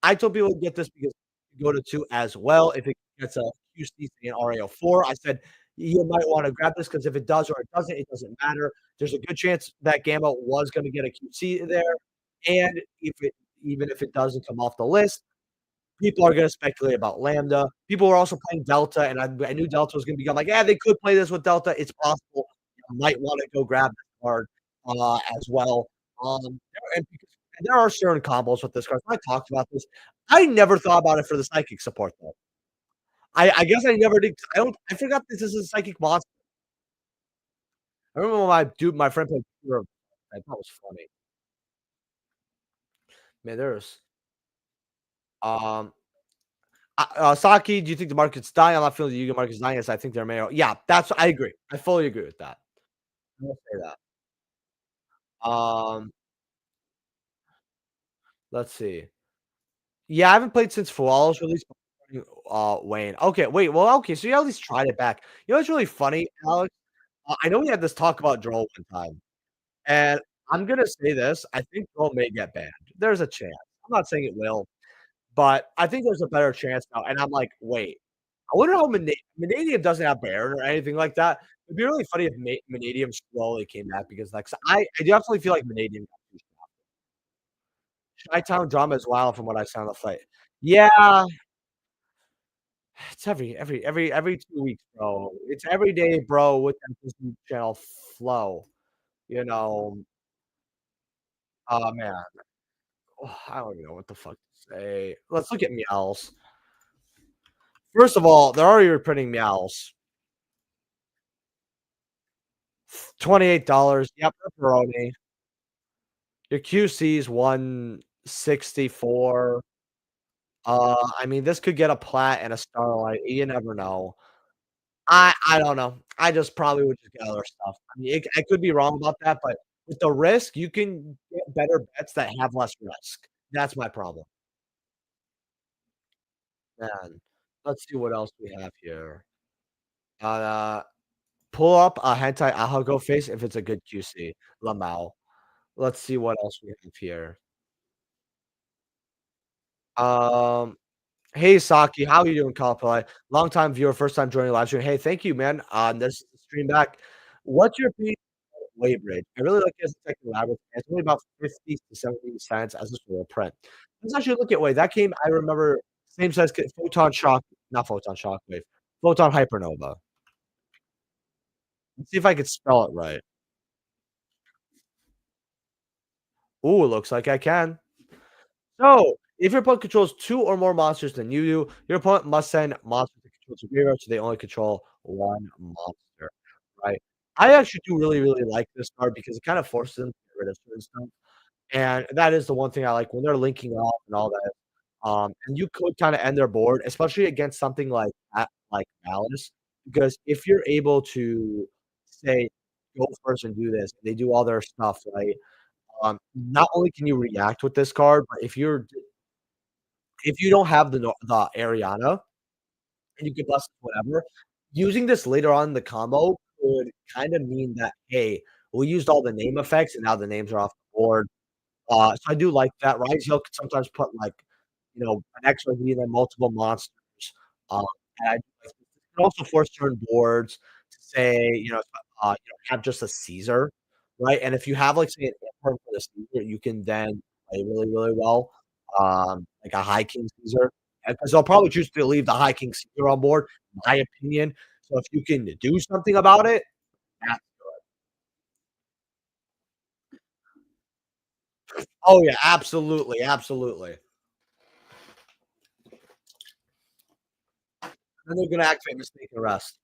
I told people to get this because you go to 2 as well. If it gets a QC and RAO4, I said you might want to grab this because if it does or it doesn't matter. There's a good chance that Gamma was going to get a QC there. And if it even if it doesn't come off the list, People are gonna speculate about Lambda. People were also playing Delta, and I knew Delta was gonna become like, "Yeah, they could play this with Delta. It's possible. You might wanna go grab this card, as well." And there are certain combos with this card. I talked about this. I never thought about it for the psychic support, though. I guess I never did. I forgot this is a psychic monster. I remember when my friend played Hero, I thought it was funny. Man, there's, um Saki, do you think the market's dying? I'm not feeling the Yu-Gi-Oh market's dying. Yes, I think they're may yeah, I agree. I fully agree with that. I will say that. Um, let's see. Yeah, I haven't played since Flawless release, Wayne. Okay, wait, well, okay, so you at least tried it back. You know what's really funny, Alex? I know we had this talk about Droll one time, and I'm gonna say this, I think Droll may get banned. There's a chance. I'm not saying it will, but I think there's a better chance now, and I'm like, "Wait, I wonder how Vanadium doesn't have Baron or anything like that. It'd be really funny if Vanadium slowly came back because, like, so I definitely feel like Vanadium got too Chi-Town drama is wild from what I saw on the fight. Yeah, it's every 2 weeks, bro. It's every day, bro, with that Disney Channel flow, you know? Oh, man. I don't even know what the fuck to say. Let's look at meows. First of all, they're already reprinting meows. $28. Yep, pepperoni. Your QC's 164. I mean, this could get a plat and a starlight. You never know. I don't know. I just probably would just get other stuff. I mean, I could be wrong about that, but with the risk, you can get better bets that have less risk. That's my problem. Man, let's see what else we have here. Uh, pull up a hentai Ahago face if it's a good QC. Lamau. Let's see what else we have here. Um Hey, Saki, how are you doing, Cosplay? Long-time viewer, first time joining live stream. Hey, thank you, man. This is the stream back. What's your opinion on Waybridge? I really like this second labyrinth. It's only about 50 to 70 cents as a full print. Let's actually look at Wave. That came, I remember, same size Photon Shock, not Photon Shockwave, Photon Hypernova. Let's see if I could spell it right. Ooh, looks like I can. So, if your opponent controls 2 or more monsters than you do, your opponent must send monsters to control to graveyard so they only control 1 monster, right? I actually do really, really like this card because it kind of forces them to get rid of certain stuff, and that is the one thing I like when they're linking off and all that. And you could kinda end their board, especially against something like that, like Malice, because if you're able to say, "Go first and do this," they do all their stuff, right? Not only can you react with this card, but if you don't have the Ariana and you can bust whatever, using this later on in the combo could kinda mean that, "Hey, we used all the name effects and now the names are off the board." So I do like that. Rise-Hill could sometimes put, like, an extra V and then multiple monsters, um, and I do like this. It can also force turn boards to say, have just a Caesar, right? And if you have, like, say, an Emperor for the Caesar, you can then play really, really well, like a High King Caesar, because they'll probably choose to leave the High King Caesar on board, in my opinion. So if you can do something about it, that's oh, yeah, absolutely, absolutely. Then they're gonna activate Mistaken Arrest.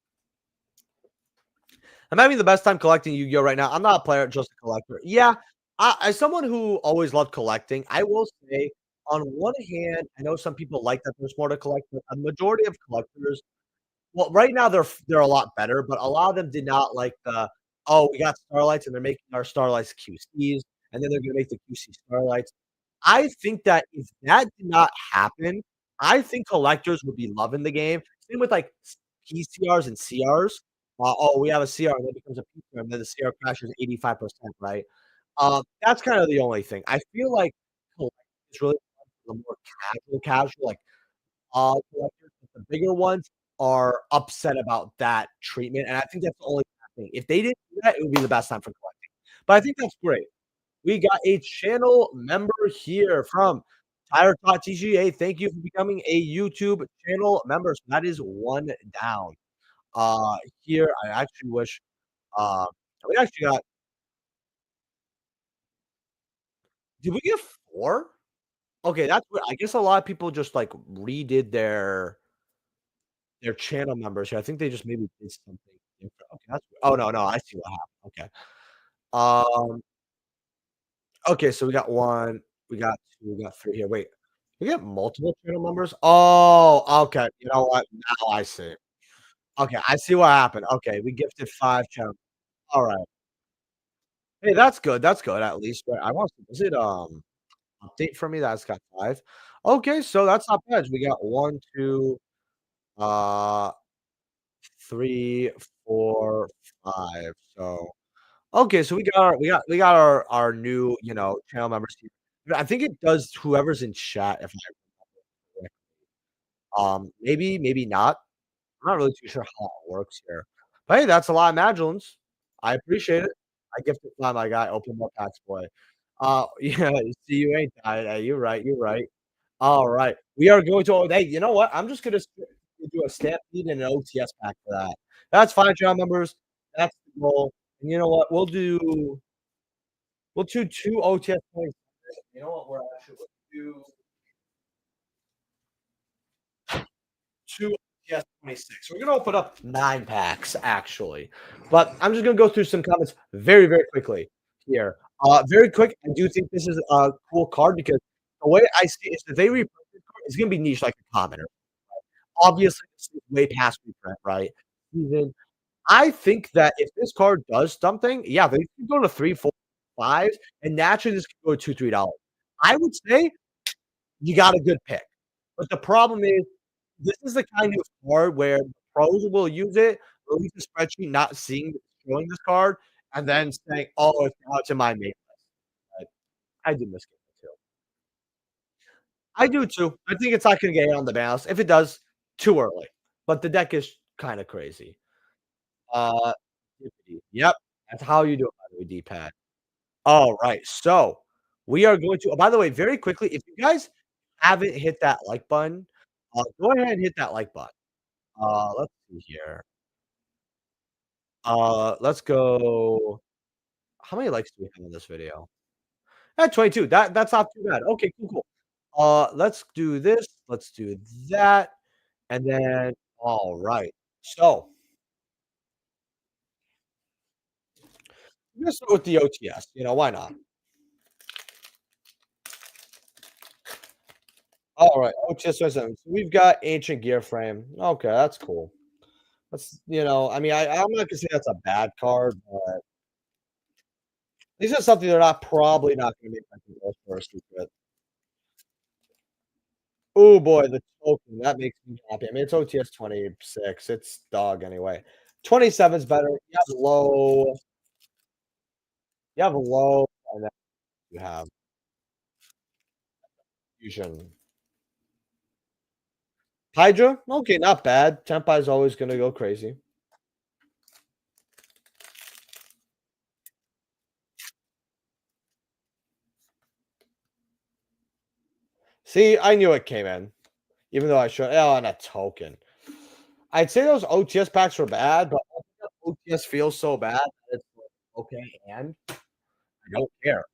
I'm having the best time collecting Yu-Gi-Oh right now. I'm not a player, just a collector. Yeah, as someone who always loved collecting, I will say, on one hand, I know some people like that there's more to collect, but a majority of collectors, well, right now they're a lot better, but a lot of them did not like "Oh, we got Starlights, and they're making our Starlights QCs, and then they're gonna make the QC Starlights." I think that if that did not happen, I think collectors would be loving the game. Same with, like, PCRs and CRs. "Oh, we have a CR," and then it becomes a PCR, and then the CR crashes 85%, right? That's kinda the only thing. I feel like collecting is really fun for the more casual, like, collectors, but the bigger ones are upset about that treatment, and I think that's the only bad thing. If they didn't do that, it would be the best time for collecting. But I think that's great. We got a channel member here from Tyler Tot TGA, thank you for becoming a YouTube channel member. So that is one down. Here, I actually wish, uh, we actually got did we get 4? Okay, that's what I guess a lot of people just, like, redid their channel members here. I think they just maybe did something different. Okay, that's oh, no, no, I see what happened. Okay. Um, okay, so we got 1, we got 2, we got 3 here. Wait, we got multiple channel members? Oh, okay. You know what? Now I see. Okay, I see what happened. Okay, we gifted 5 channel alright. Hey, that's good at least, but I want is it, update for me that's got 5? Okay, so that's not bad. We got 1, 2, uh, 3, 4, 5. So, okay, so we got our new, channel members here. But I think it does whoever's in chat if I remember correctly. Maybe, maybe not. I'm not really too sure how it works here. But hey, that's a lot of Magellans. I appreciate it. I gifted fly my guy, open more packs, boy. Yeah, see, you ain't died. Hey, you're right, you're right. Alright. We are going to hey, you know what? I'm just gonna do a stampede and an OTS pack for that. That's fine, channel members. That's the goal. And you know what? We'll do 2 OTS points. You know what? We're actually gonna do 2 OTS 26. We're gonna open up 9 packs, actually. But I'm just gonna go through some comments very, very quickly here. Very quick, I do think this is a cool card because the way I see it is that they reprint this card, it's gonna be niche like a commoner. Obviously, this is way past reprint, right? Even I think that if this card does something, yeah, they can go to 3, 4, 5, and naturally this could go to $2, $3. I would say you got a good pick. But the problem is, this is the kind of card where pros will use it, release a spreadsheet, not seeing showing this card, and then saying, "Oh, it's in my main list." Right? I do miss Game too. I do too. I think it's not gonna get on the mouse. If it does, too early. But the deck is kinda crazy. Uh, yep, that's how you do it, by the way, D-pad. Alright, so we are going to by the way, very quickly, if you guys haven't hit that like button, go ahead and hit that like button. Let's see here. Let's go how many likes do we have on this video? 22. That's not too bad. Okay, cool, cool. Let's do this, let's do that, and then alright. So, let's start with the OTS, why not? Alright, OTS 27. So we've got Ancient Gear Frame. Okay, that's cool. I mean, I'm not gonna say that's a bad card, but these are something they're not probably not gonna make like the first with. Oh boy, the token, that makes me happy. I mean, it's OTS 26, it's dog anyway. 27 is better. You have low, and then you have fusion. Hydra, okay, not bad. Tenpai is always gonna go crazy. See, I knew it came in, even though I should and a token. I'd say those OTS packs were bad, but OTS feels so bad that it's like, okay, and I don't care.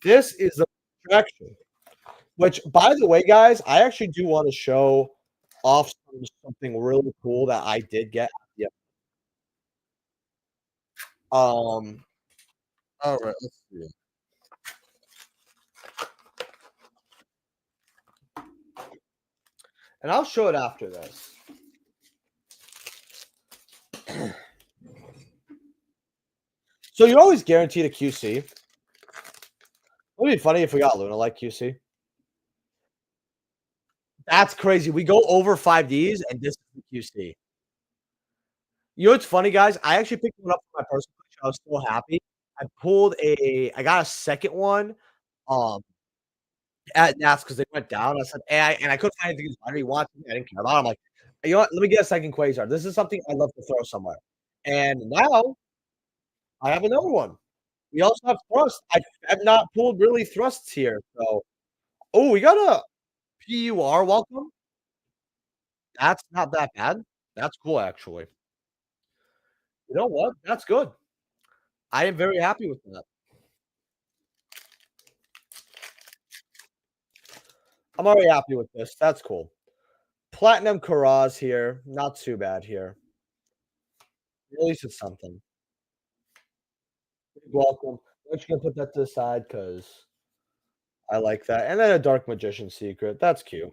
This is the distraction. Which, by the way, guys, I actually do want to show off something really cool that I did get. Yeah. Um. All right. Let's see. And I'll show it after this. So you're always guaranteed a QC. Would it be funny if we got Luna like QC? That's crazy. We go over 5Ds and this is the QC. You know what's funny, guys? I actually picked one up for my personal collection. I was so happy. I got a second one, um, at Nats because they went down. I said, and I couldn't find anything as battery watching. I didn't care about it. I'm like, you know what? Let me get a second Quasar. This is something I'd love to throw somewhere. And now I have another one. We also have thrust. I have not pulled really thrusts here. So Oh, we got a PUR welcome. That's not that bad. That's cool, actually. You know what? That's good. I am very happy with that. I'm already happy with this. That's cool. Platinum Karaz here. Not too bad here. At least it's something. You're welcome. I'm just gonna put that to the side because I like that. And then a Dark Magician secret. That's cute.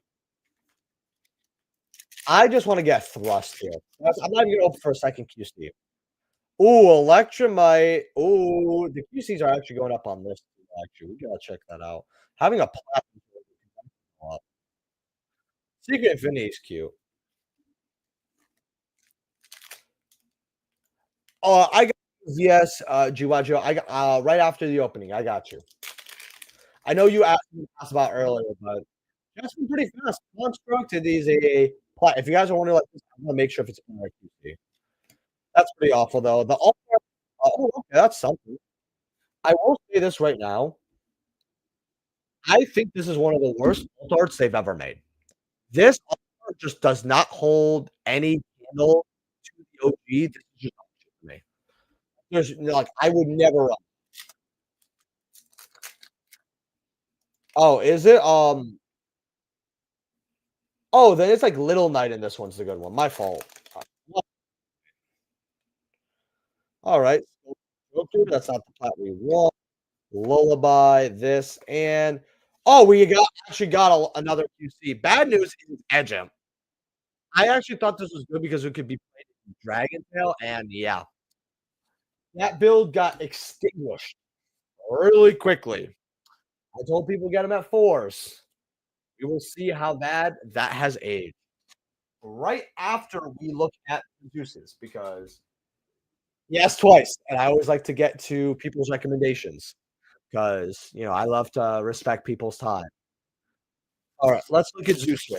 I just want to get thrust here. I'm not even gonna open for a second QC. Ooh, Electromite. Ooh, the QCs are actually going up on this too, actually. We gotta check that out. Having a platinum Secret Infinity is cute. I got yes, Jiwajo. I got right after the opening. I got you. I know you asked about earlier, but that's been pretty fast. Construct it is a plat. If you guys are wondering like this, I'm gonna make sure if it's in our QC. That's pretty awful though. The alt oh, okay, that's something. I will say this right now. I think this is one of the worst alt arts they've ever made. This alt art just does not hold any candle to the OG. This is just not for me. There's like I would never. Oh, is it? Oh, then it's like Little Knight, and this one's the good one. My fault. Well, all right. Joker, that's not the plat we want. Lullaby, this, and oh, we got actually got another QC. Bad news is Edge Imp. I actually thought this was good because it could be played in Dragon Tail, and yeah, that build got extinguished really quickly. I told people get them at fours. We will see how bad that has aged. Right after we look at Zeus's, because yes, twice, and I always like to get to people's recommendations because I love to respect people's time. All right, let's look at Zeus here.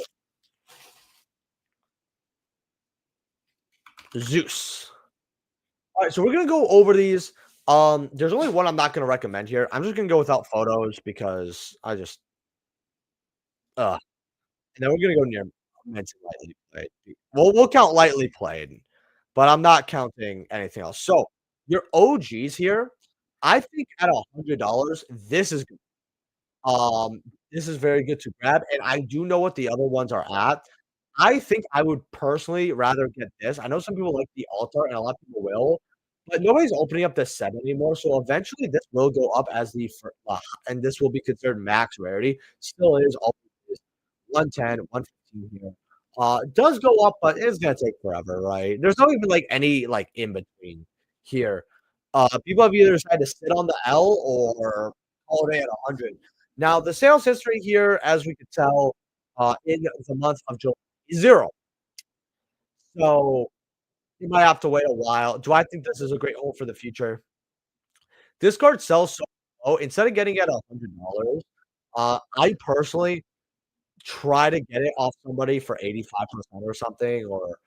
Zeus. All right, so we're gonna go over these. There's only one I'm not gonna recommend here. I'm just gonna go without photos because I just and then we're gonna go near meant to lightly played. We'll count lightly played, but I'm not counting anything else. So your OGs here, I think at $100, um, this is very good to grab, and I do know what the other ones are at. I think I would personally rather get this. I know some people like the altar, and a lot of people will, but nobody's opening up the set anymore, so eventually this will go up as the and this will be considered max rarity. Still is always 110, 115 here. Does go up, but it's gonna take forever, right? There's not even, like, any, like, in between here. People have either decided to sit on the L or call it at 100. Now, the sales history here, as we could tell, in the month of July is 0. So, you might have to wait a while. Do I think this is a great hold for the future? This card sells so low, instead of getting it at $100, I personally try to get it off somebody for 85% or something, or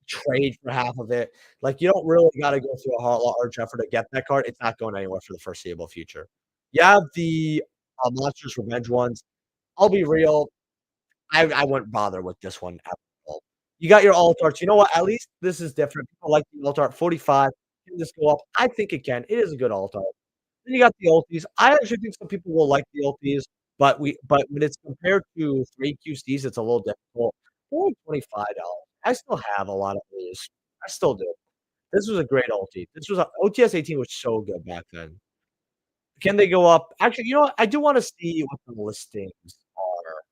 trade for half of it. Like, you don't really gotta go through a whole large effort to get that card. It's not going anywhere for the foreseeable future. You have the, Monsters Revenge ones. I'll be real, I wouldn't bother with this one at all. You got your alt arts. You know what? At least this is different. People like the alt art 45. Can this go up? I think it can. It is a good alt art. Then you got the ultis. I actually think some people will like the ultis, but when it's compared to 3 QCs, it's a little difficult. They're only $25. I still have a lot of these. I still do. This was a great ulti. This was a OTS 18 was so good back then. Can they go up? Actually, you know what? I do wanna see what the listings are,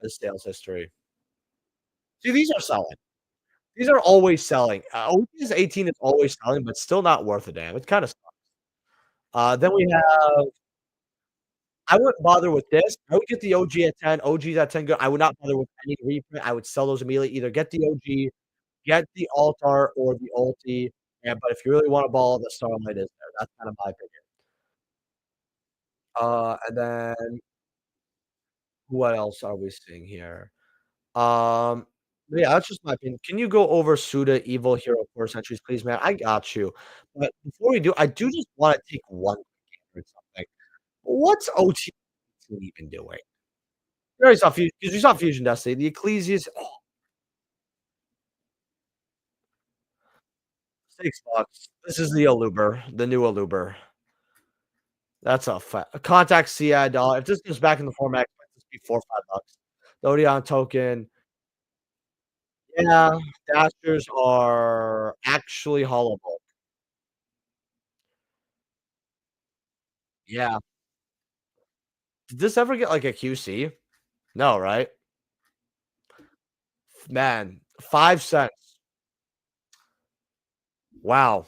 the sales history. See, these are selling. These are always selling. OTS 18 is always selling, but still not worth a damn. It kinda sucks. Then we have I wouldn't bother with this. I would get the OG at 10. OG's at 10 good. I would not bother with any reprint. I would sell those immediately. Either get the OG, get the Altar, or the ulti. Yeah, but if you really want a ball, the Starlight is there. That's kind of my opinion. And then what else are we seeing here? Um, yeah, that's just my opinion. Can you go over Suda Evil Hero 4 Centuries, please, man? I got you. But before we do, I do just want to take one quick gander at something. What's OT even doing? You already saw Fusion because you saw Fusion Destiny. The Ecclesias, oh, $6. This is the Aluber, the new Aluber. That's a contact CI dollar. If this goes back in the format, expect this to be 4 or $5. The Odeon token, yeah, Dashers are actually hollowable. Yeah. Did this ever get, like, a QC? No, right? Man, 5 cents. Wow.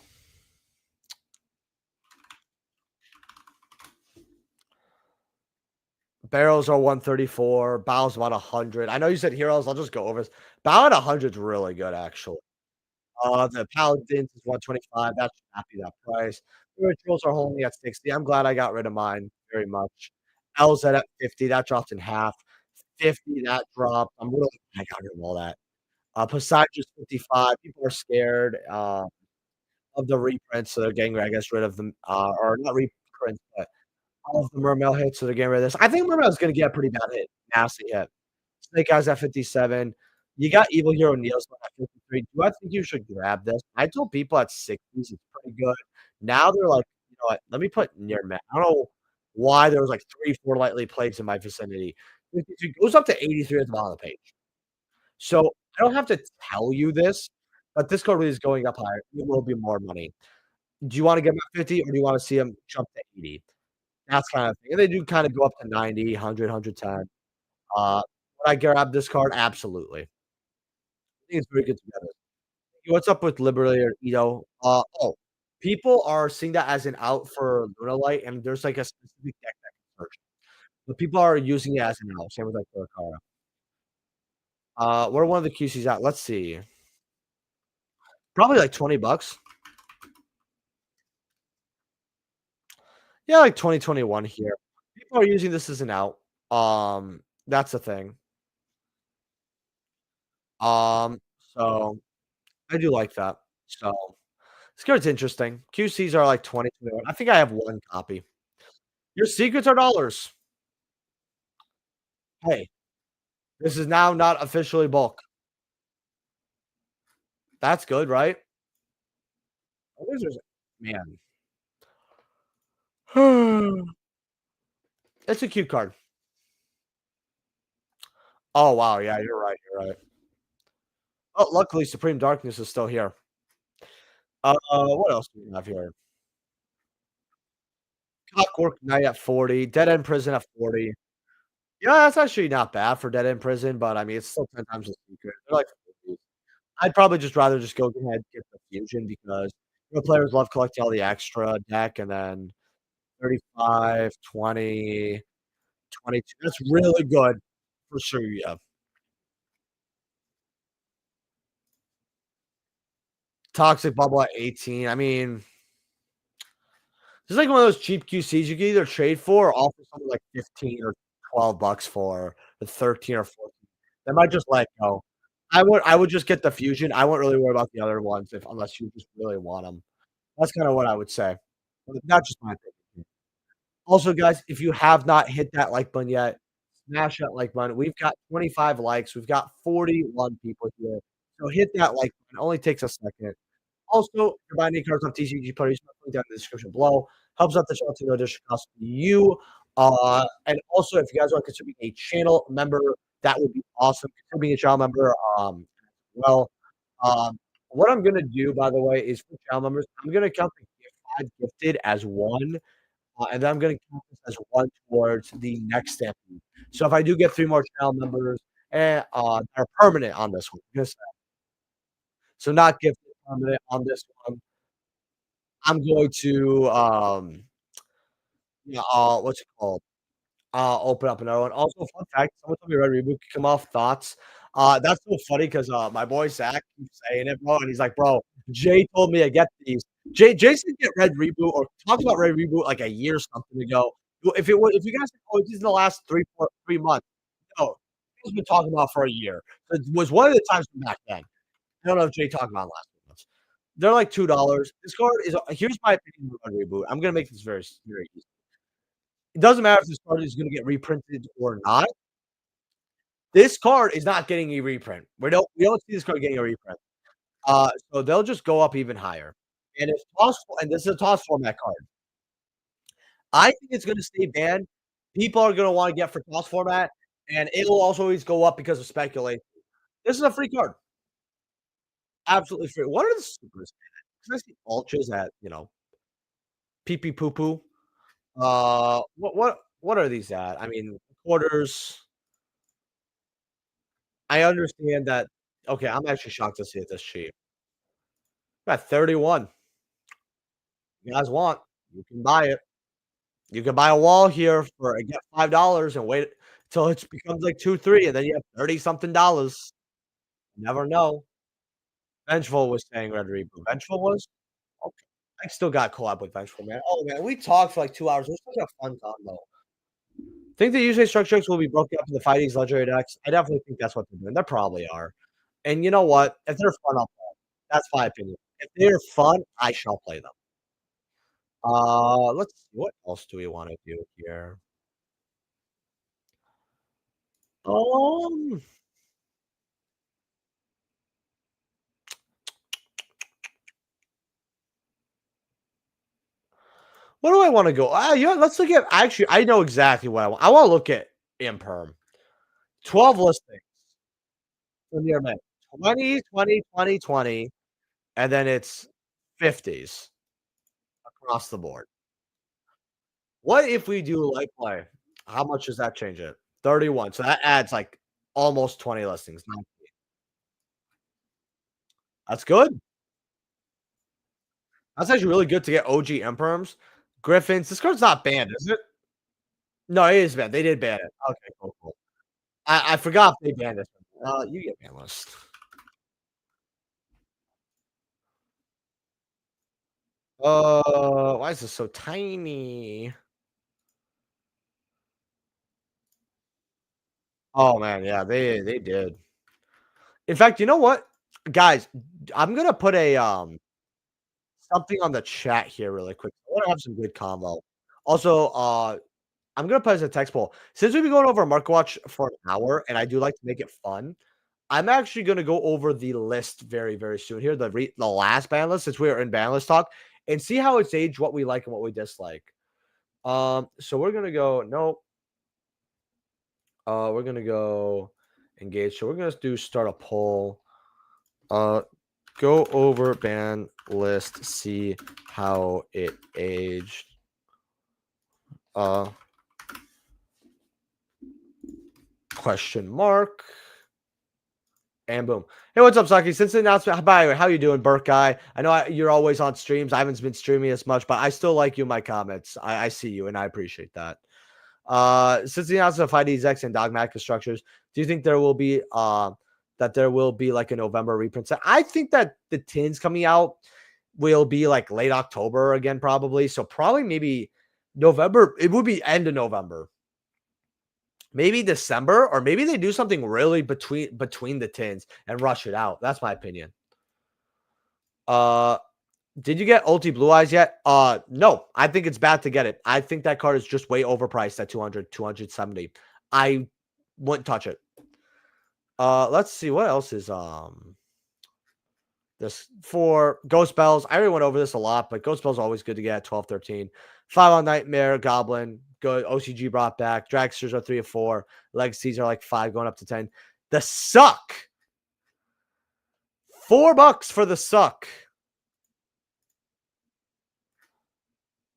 Barrels are 134, Bow's about 100. I know you said heroes, I'll just go over this. Bow at 100 is really good, actually. The Paladins is 125, that should not be that price. The Rituals are only at 60. I'm glad I got rid of mine very much. LZ at 50, that dropped in half. 50, that dropped. I'm really I got rid of all that. Poseidon's 55. People are scared, of the reprints, so they're getting, I guess, rid of them, or not reprints, but all of the Mermail hits, so they're getting rid of this. I think Mermail's gonna get a pretty bad hit, nasty hit. Snake Eyes at 57. You got Evil Hero Neostorm at 53. Do I think you should grab this? I told people at 60s it's pretty good. Now they're like, "You know what? Let me put near ma" I don't know why there was like 3, 4 lightly plays in my vicinity. It goes up to 83 at the bottom of the page. So, I don't have to tell you this, but this card really is going up higher. It will be more money. Do you wanna get them at 50 or do you wanna see them jump to 80? That's kind of thing. And they do kinda go up to 90, 100, 110. Would I grab this card? Absolutely. I think it's very good together. What's up with Liberator, oh, people are seeing that as an out for Lunalight, and there's, like, a specific deck that can search. But people are using it as an out, same with, like, Torcara. Where one of the QCs at? Let's see. Probably, like, $20. Yeah, like, 2021 here. People are using this as an out. That's the thing. Um, so I do like that. So this card's interesting. QCs are like 20, 21. I think I have 1 copy. Your secrets are dollars. Hey, this is now not officially bulk. That's good, right? Wizards man. It's a cute card. Oh, wow, yeah, you're right. Oh, luckily, Supreme Darkness is still here. What else do we have here? Clockwork Knight at 40, Dead End Prison at 40. Yeah, that's actually not bad for Dead End Prison, but I mean, it's still 10 times the secret. They're like 40. I'd probably just rather just go ahead and get the fusion because players love collecting all the extra deck and then 35, 20, 22. That's really good for sure, yeah. Toxic Bubble at 18. I mean, this is like one of those cheap QCs you can either trade for or offer something like 15 or $12 for, the 13 or 14. They might just let go. I would just get the fusion. I wouldn't really worry about the other ones if unless you just really want them. That's kinda what I would say. But not just my opinion. Also, guys, if you have not hit that like button yet, smash that like button. We've got 25 likes. We've got 41 people here. So hit that like button. It only takes a second. Also, if you're buying any cards on TCG Players, link down in the description below. Helps out the channel to no additional cost to you. And also, if you guys want to consider being a channel member, that would be awesome. Consider being a channel member, well. What I'm gonna do, by the way, is for channel members, I'm gonna count the gift I've gifted as one, and then I'm gonna count this as one towards the next step. So if I do get 3 more channel members, that are permanent on this one, so not gifted, permanent on this one. I'm going to, yeah, what's it called? Open up another one. Also, fun fact, someone told me Red Reboot could come off thoughts. That's so funny because my boy Zach keeps saying it, bro, and he's like, "Bro, Jay told me to get these." Jason get Red Reboot or talked about Red Reboot like a year or something ago. Well, if you guys oh, it's in the last 3 months. No, he's been talking about for a year. It was one of the times from back then. I don't know if Jay talked about it last 3 months. They're like $2. This card is here's my opinion on Red Reboot. I'm gonna make this very easy. It doesn't matter if this card is gonna get reprinted or not. This card is not getting a reprint. We don't see this card getting a reprint. So they'll just go up even higher. And if toss and this is a toss format card. I think it's gonna stay banned. People are gonna wanna get for toss format, and it'll also always go up because of speculation. This is a free card. Absolutely free. What are the supers at? 'Cause I see ultras at, pee pee poo poo. What are these at? I mean, quarters. I understand that. Okay, I'm actually shocked to see it this cheap. Got 31. You guys want, you can buy it. You can buy a wall here for get $5 and wait till it becomes like 2, 3, and then you have 30 something dollars. Never know. Vengeful was saying Red Reboot. Vengeful was? Okay. I still got collab with Vengeful, man. Oh, man, we talked for like 2 hours. It was such a fun combo. Think the usually structure decks will be broken up into fighting legendary decks? I definitely think that's what they're doing. They probably are. And you know what? If they're fun, I'll play 'em. That's my opinion. If they're fun, I shall play them. Let's see, what else do we wanna do here? Um, what do I wanna go? Let's look at actually, I know exactly what I want. I wanna look at Imperm. 12 listings in your mix. 20, 20, 20, 20, and then it's 50s across the board. What if we do light play? How much does that change it? 31. So that adds like almost 20 listings. That's good. That's actually really good to get OG Imperms. Griffins. This card's not banned, is it? No, it is banned. They did ban it. Okay, cool, cool. I forgot if they banned it. You get ban list. Why is this so tiny? Oh man, yeah, they did. In fact, you know what? Guys, I'm gonna put a something on the chat here really quick. I wanna have some good combo. Also, I'm gonna put as a text poll. Since we've been going over Market Watch for an hour, and I do like to make it fun, I'm actually gonna go over the list very, very soon here, the last ban list, since we are in ban list talk, and see how it's aged, what we like and what we dislike. So we're gonna go nope. We're gonna go engage. So we're gonna do start a poll. Uh, go over ban list, see how it aged. Uh, question mark. And boom. Hey, what's up, Saki? Since the announcement, by the way, how you doing, Burke guy? I know you're always on streams. I haven't been streaming as much, but I still like you in my comments. I see you, and I appreciate that. Since the announcement of 5DX and dogmatic structures, do you think there will be like a November reprint set? I think that the tins coming out will be like late October again, probably. So probably maybe November. It would be end of November. Maybe December, or maybe they do something really between the tins and rush it out. That's my opinion. Uh, did you get Ulti Blue Eyes yet? No. I think it's bad to get it. I think that card is just way overpriced at 200, 270. I wouldn't touch it. Let's see what else is this for Ghost Bells. I already went over this a lot, but Ghost Bells are always good to get at 12, 13. 5 on Nightmare, Goblin, good. OCG brought back. Dragsters are 3 or 4. Legacies are like 5 going up to 10. The Suck. $4 for the Suck.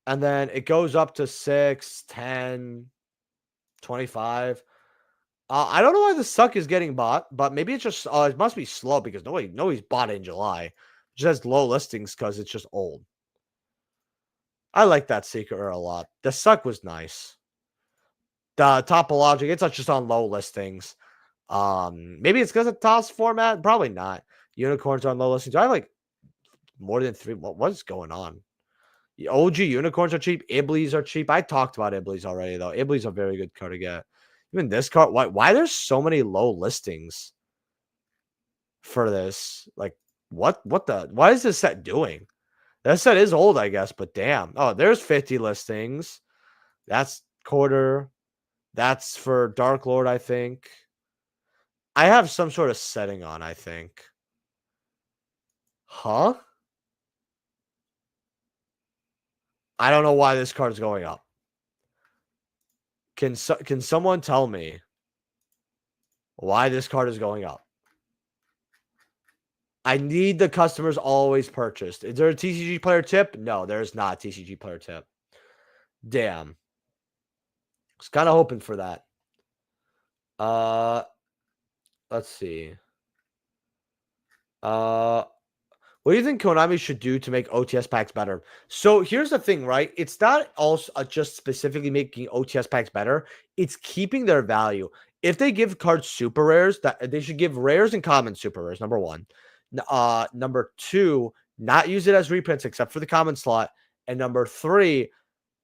And then it goes up to 6, 10, 25. I don't know why the Suck is getting bought, but maybe it's just it must be slow because nobody's bought it in July. It just has low listings because it's just old. I like that Secret Rare a lot. The Suck was nice. The Topologic, it's just on low listings. Maybe it's because of toss format. Probably not. Unicorns are on low listings. I have like more than 3. What's going on? The OG unicorns are cheap. Iblis are cheap. I talked about Iblis already, though. Iblis are a very good card to get. Even this card, why there's so many low listings for this? Like, what is this set doing? That set is old, I guess, but damn. Oh, there's 50 listings. That's quarter. That's for Dark Lord, I think. I have some sort of setting on, I think. Huh? I don't know why this card is going up. Can someone tell me why this card is going up? I need the customers always purchased. Is there a TCG player tip? No, there's not a TCG player tip. Damn. I was kind of hoping for that. Let's see. What do you think Konami should do to make OTS packs better? So here's the thing, right? It's not also just specifically making OTS packs better. It's keeping their value. If they give cards super rares, that they should give rares and common super rares. Number one. Number two, not use it as reprints except for the common slot. And number three,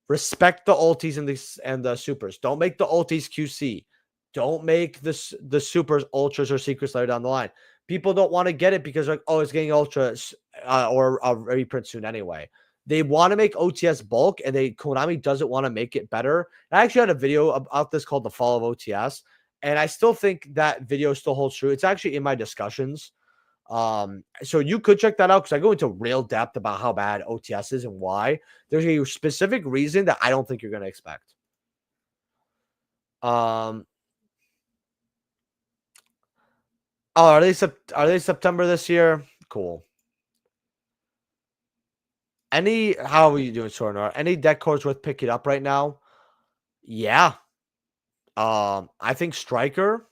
respect the ultis and the supers. Don't make the ultis QC. Don't make the supers ultras or secrets later down the line. People don't want to get it because like, oh, it's getting ultras or a reprint soon anyway. They want to make OTS bulk, and Konami doesn't want to make it better. I actually had a video about this called "The Fall of OTS," and I still think that video still holds true. It's actually in my discussions. So you could check that out because I go into real depth about how bad OTS is and why. There's a specific reason that I don't think you're going to expect. Oh, are they September this year? Cool. How are you doing, Sornar? Any deck cards worth picking up right now? Yeah. I think Striker's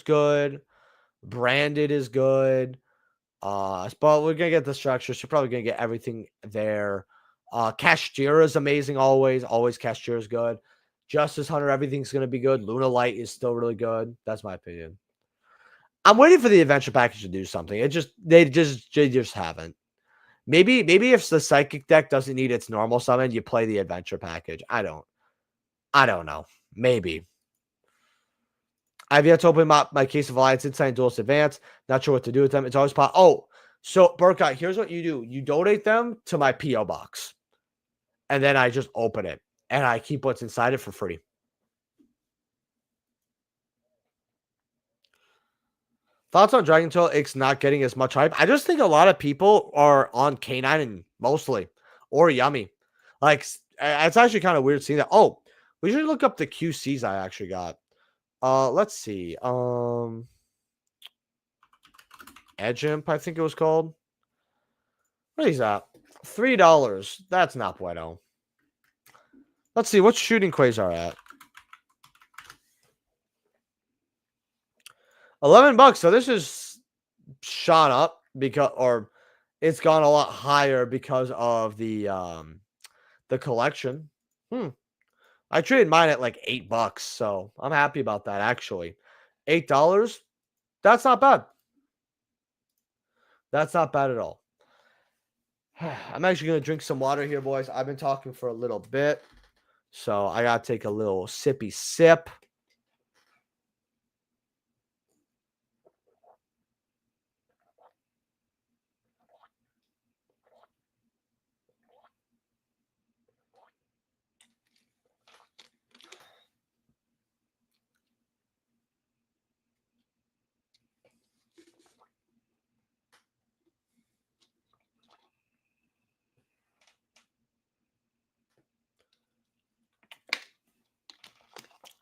good. Branded is good. But we're gonna get the structure. So you're probably gonna get everything there. Cashier is amazing always. Always Cashier is good. Justice Hunter, everything's gonna be good. Luna Light is still really good. That's my opinion. I'm waiting for the adventure package to do something. They just haven't. Maybe if the psychic deck doesn't need its normal summon, you play the adventure package. I don't know. Maybe. I've yet to open my Case of Alliance Insight and Duelist Advance. Not sure what to do with them. It's always pop. Oh, so Burkite, here's what you do. You donate them to my P.O. box. And then I just open it. And I keep what's inside it for free. Thoughts on Dragon Tail X not getting as much hype? I just think a lot of people are on K9 and mostly. Or Yummy. Like, it's actually kind of weird seeing that. Oh, we should look up the QCs I actually got. Let's see. Edge Imp, I think it was called. What is that? $3. That's not bueno. Let's see. What's Shooting Quasar at? $11. So this is shot up or it's gone a lot higher because of the collection. I traded mine at like $8, so I'm happy about that actually. $8. That's not bad. That's not bad at all. I'm actually going to drink some water here, boys. I've been talking for a little bit, so I got to take a little sippy sip.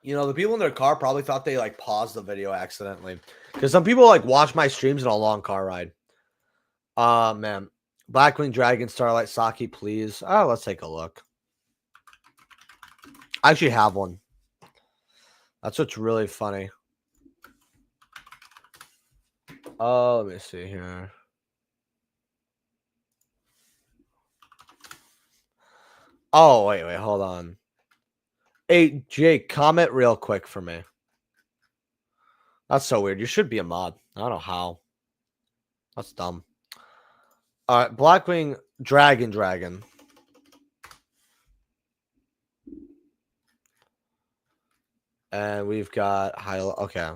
You know, the people in their car probably thought they like paused the video accidentally. Because some people like watch my streams in a long car ride. Man. Blackwing Dragon, Starlight, Saki, please. Oh, let's take a look. I actually have one. That's what's really funny. Oh, let me see here. Oh, wait, hold on. Hey, Jake, comment real quick for me. That's so weird. You should be a mod. I don't know how. That's dumb. All right, Blackwing Dragon. And we've got okay.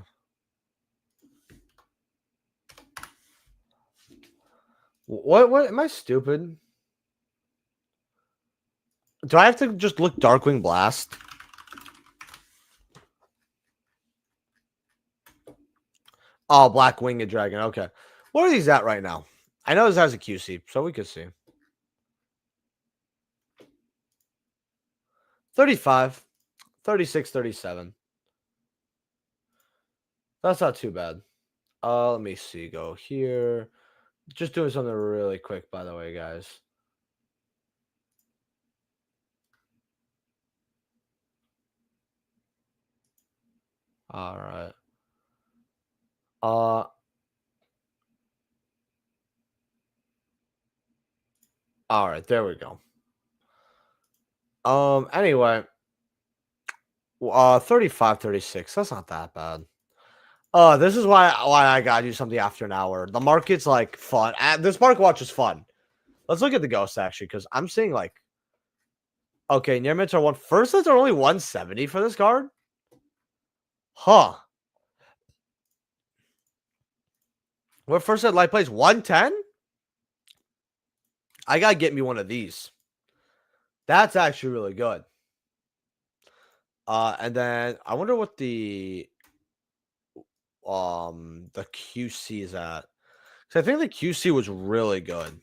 What am I stupid? Do I have to just look Darkwing Blast? Oh, Black Winged Dragon. Okay. What are these at right now? I know this has a QC, so we could see. 35, 36, 37. That's not too bad. Let me see. Go here. Just doing something really quick, by the way, guys. All right. Uh, all right. There we go. Anyway, 35, 36. That's not that bad. This is why I gotta do something after an hour. The market's like fun. This market watch is fun. Let's look at the ghosts actually, because I'm seeing like okay, near mints are one. First hits are only 170 for this card. Huh. What first hit light plays 110? I gotta get me one of these. That's actually really good. And then I wonder what the QC is at. Because I think the QC was really good.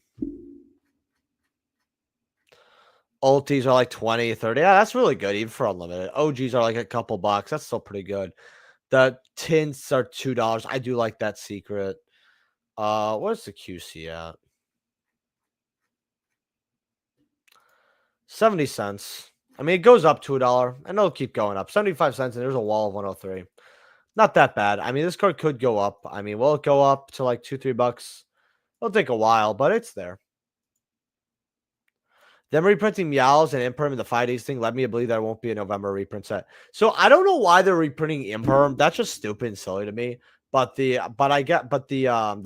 Ultis are like 20, 30. Yeah, that's really good, even for unlimited. OGs are like a couple bucks. That's still pretty good. The tints are $2. I do like that secret. What's the QC at? 70 cents. I mean, it goes up to $1. I know it'll keep going up. 75 cents, and there's a wall of 103. Not that bad. I mean, this card could go up. I mean, will it go up to like $2-3? It'll take a while, but it's there. Them reprinting Meows and Imperm in the 5 days thing led me to believe that it won't be a November reprint set. So I don't know why they're reprinting Imperm. That's just stupid and silly to me. But the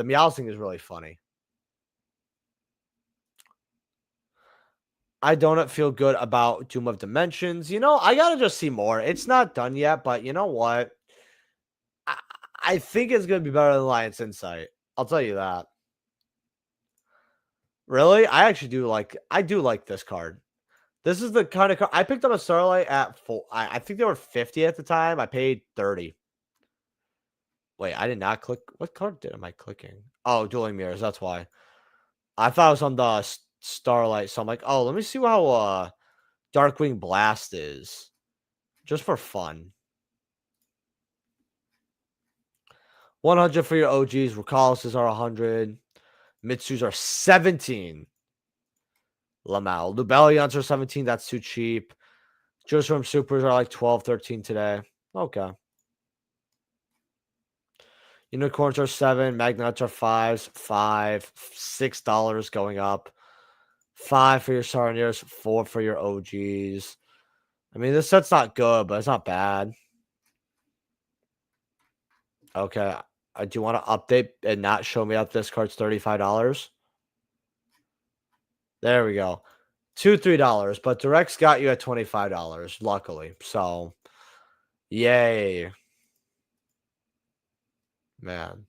Meows thing is really funny. I don't feel good about Doom of Dimensions. You know, I gotta just see more. It's not done yet, but you know what? I think it's gonna be better than Alliance Insight. I'll tell you that. Really? I do like this card. This is the kind of card I picked up a Starlight at full. I think they were 50 at the time. I paid 30. Wait, I did not click. What card am I clicking? Oh, Dueling Mirrors. That's why. I thought it was on the Starlight. So I'm like, oh, let me see how Darkwing Blast is. Just for fun. 100 for your OGs. Recalluses are 100. Mitsus are 17. Lamau. Lubellions are 17. That's too cheap. Jerusalem Supers are like 12, 13 today. Okay. Unicorns are 7. Magnets are 5s. $6 going up. 5 for your Sarniers. 4 for your OGs. I mean, this set's not good, but it's not bad. Okay. I do want to update and not show me that this card's $35. There we go. $2-3, but Direct's got you at $25, luckily. So, yay. Man.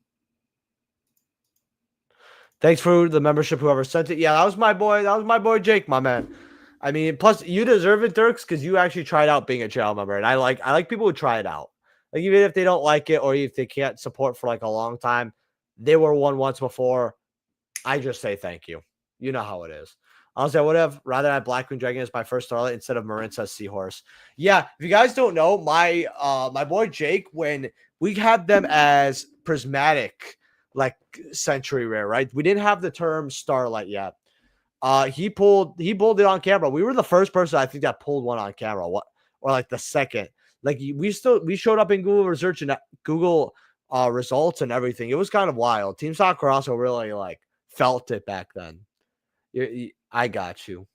Thanks for the membership, whoever sent it. Yeah, that was my boy. That was my boy Jake, my man. I mean, plus you deserve it, Dirks, because you actually tried out being a channel member. And I like people who try it out. Like, even if they don't like it or if they can't support for like a long time, they were one once before. I just say thank you. You know how it is. Honestly, I would have rather had Blackwing Dragon as my first Starlight instead of Marinsa's Seahorse. Yeah, if you guys don't know, my boy Jake, when we had them as prismatic, like Century Rare, right? We didn't have the term Starlight yet. He pulled it on camera. We were the first person I think that pulled one on camera. Or like the second. Like we showed up in Google research and Google results and everything. It was kind of wild. Team Soccer also really like felt it back then. I got you.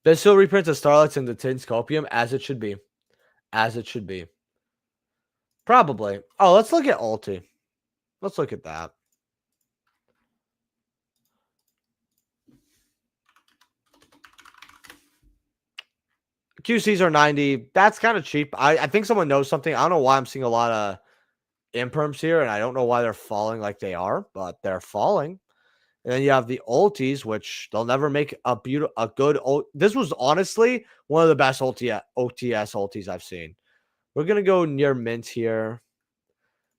This still reprints the Starlights and the Tin Scopium as it should be. As it should be. Probably. Oh, let's look at Ulti. Let's look at that. QCs are 90. That's kind of cheap. I think someone knows something. I don't know why I'm seeing a lot of imperms here, and I don't know why they're falling like they are, but they're falling. And then you have the ultis, which they'll never make a good. This was honestly one of the best OTS ultis I've seen. We're gonna go near mint here.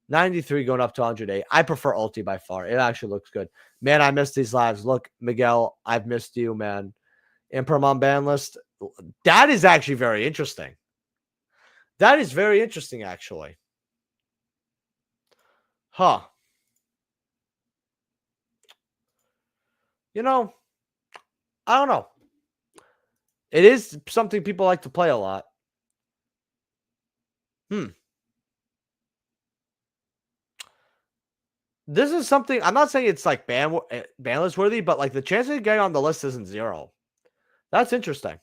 93 going up to 108. I prefer ulti by far. It actually looks good. Man, I missed these lives. Look, Miguel, I've missed you, man. Impermon ban list. That is actually very interesting. That is very interesting, actually. Huh. You know, I don't know. It is something people like to play a lot. This is something I'm not saying it's like ban list worthy, but like the chance of getting on the list isn't zero. That's interesting.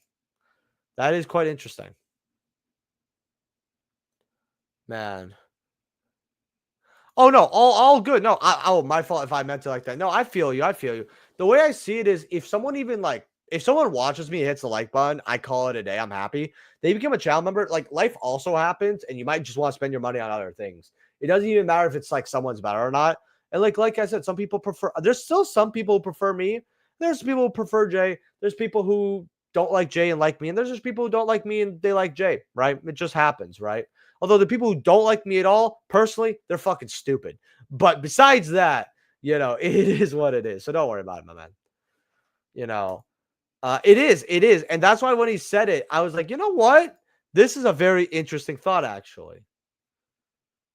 That is quite interesting. Man. Oh no, all good. No, my fault if I meant it like that. No, I feel you. I feel you. The way I see it is if someone even like if someone watches me and hits the like button, I call it a day. I'm happy. They become a channel member. Like life also happens, and you might just want to spend your money on other things. It doesn't even matter if it's like someone's better or not. And like I said, some people prefer there's still some people who prefer me. There's people who prefer Jay. There's people who don't like Jay and like me. And there's just people who don't like me and they like Jay, right? It just happens, right? Although the people who don't like me at all, personally, they're fucking stupid. But besides that, it is what it is. So don't worry about it, my man. You know, it is. And that's why when he said it, I was like, you know what? This is a very interesting thought, actually.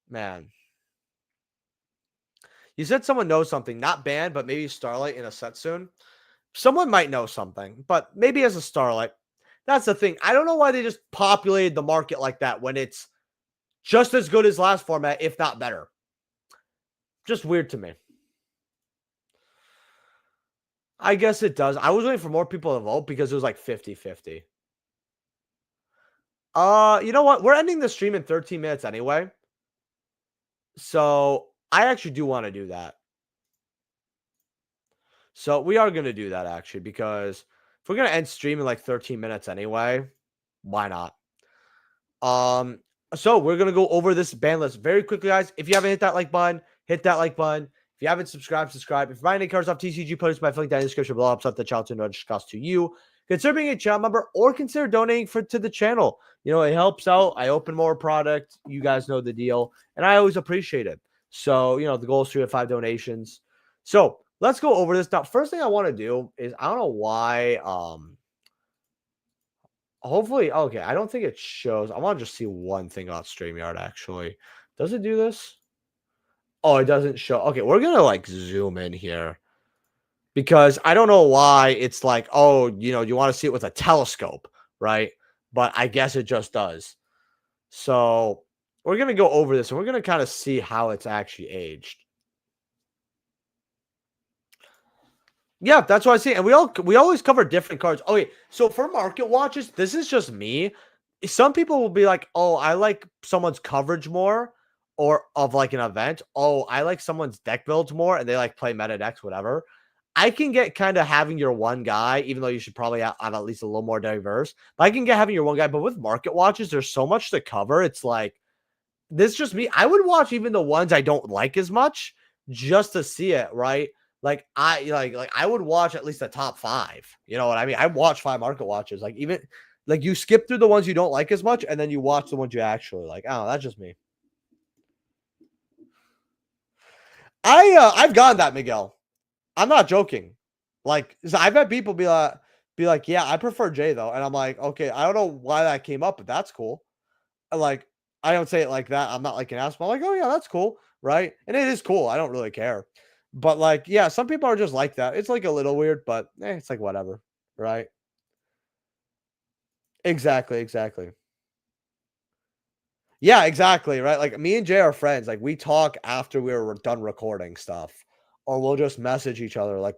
Man. You said someone knows something, not banned, but maybe Starlight in a set soon. Someone might know something, but maybe as a Starlight. That's the thing. I don't know why they just populated the market like that when it's just as good as last format, if not better. Just weird to me. I guess it does. I was waiting for more people to vote because it was like 50-50. You know what? We're ending the stream in 13 minutes anyway. So I actually do want to do that. So we are going to do that actually because if we're going to end stream in like 13 minutes anyway, why not? So we're going to go over this ban list very quickly, guys. If you haven't hit that like button, hit that like button. If you haven't subscribed, subscribe. If you're buying any cards off TCG, post my link down in the description below. Ups up the channel to no cost to you. Consider being a channel member or consider donating to the channel. It helps out. I open more product. You guys know the deal. And I always appreciate it. So, the goal is 3 to 5 donations. So let's go over this. Now, first thing I want to do is I don't know why. Hopefully, okay. I don't think it shows. I want to just see one thing about StreamYard actually. Does it do this? Oh, it doesn't show. Okay, we're gonna like zoom in here because I don't know why it's like, oh, you want to see it with a telescope, right? But I guess it just does. So we're gonna go over this and we're gonna kind of see how it's actually aged. Yeah, that's what I see. And we always cover different cards. Okay, so for market watches, this is just me. Some people will be like, "Oh, I like someone's coverage more or of like an event. Oh, I like someone's deck builds more and they like play meta decks, whatever." I can get kind of having your one guy, even though you should probably have at least a little more diverse. But I can get having your one guy, but with market watches, there's so much to cover. It's like this is just me. I would watch even the ones I don't like as much just to see it, right? Like I would watch at least the top 5. You know what I mean? I watch 5 market watches. Like even like you skip through the ones you don't like as much and then you watch the ones you actually like. Oh, that's just me. I've gotten that, Miguel. I'm not joking. Like I've had people be like, "Yeah, I prefer Jay though." And I'm like, "Okay, I don't know why that came up, but that's cool." Like I don't say it like that. I'm not like an asshole. I'm like, "Oh yeah, that's cool." Right? And it is cool. I don't really care. But like, yeah, some people are just like that. It's like a little weird, but it's like whatever, right? Exactly. Yeah, exactly, right? Like me and Jay are friends. Like we talk after we're done recording stuff, or we'll just message each other. Like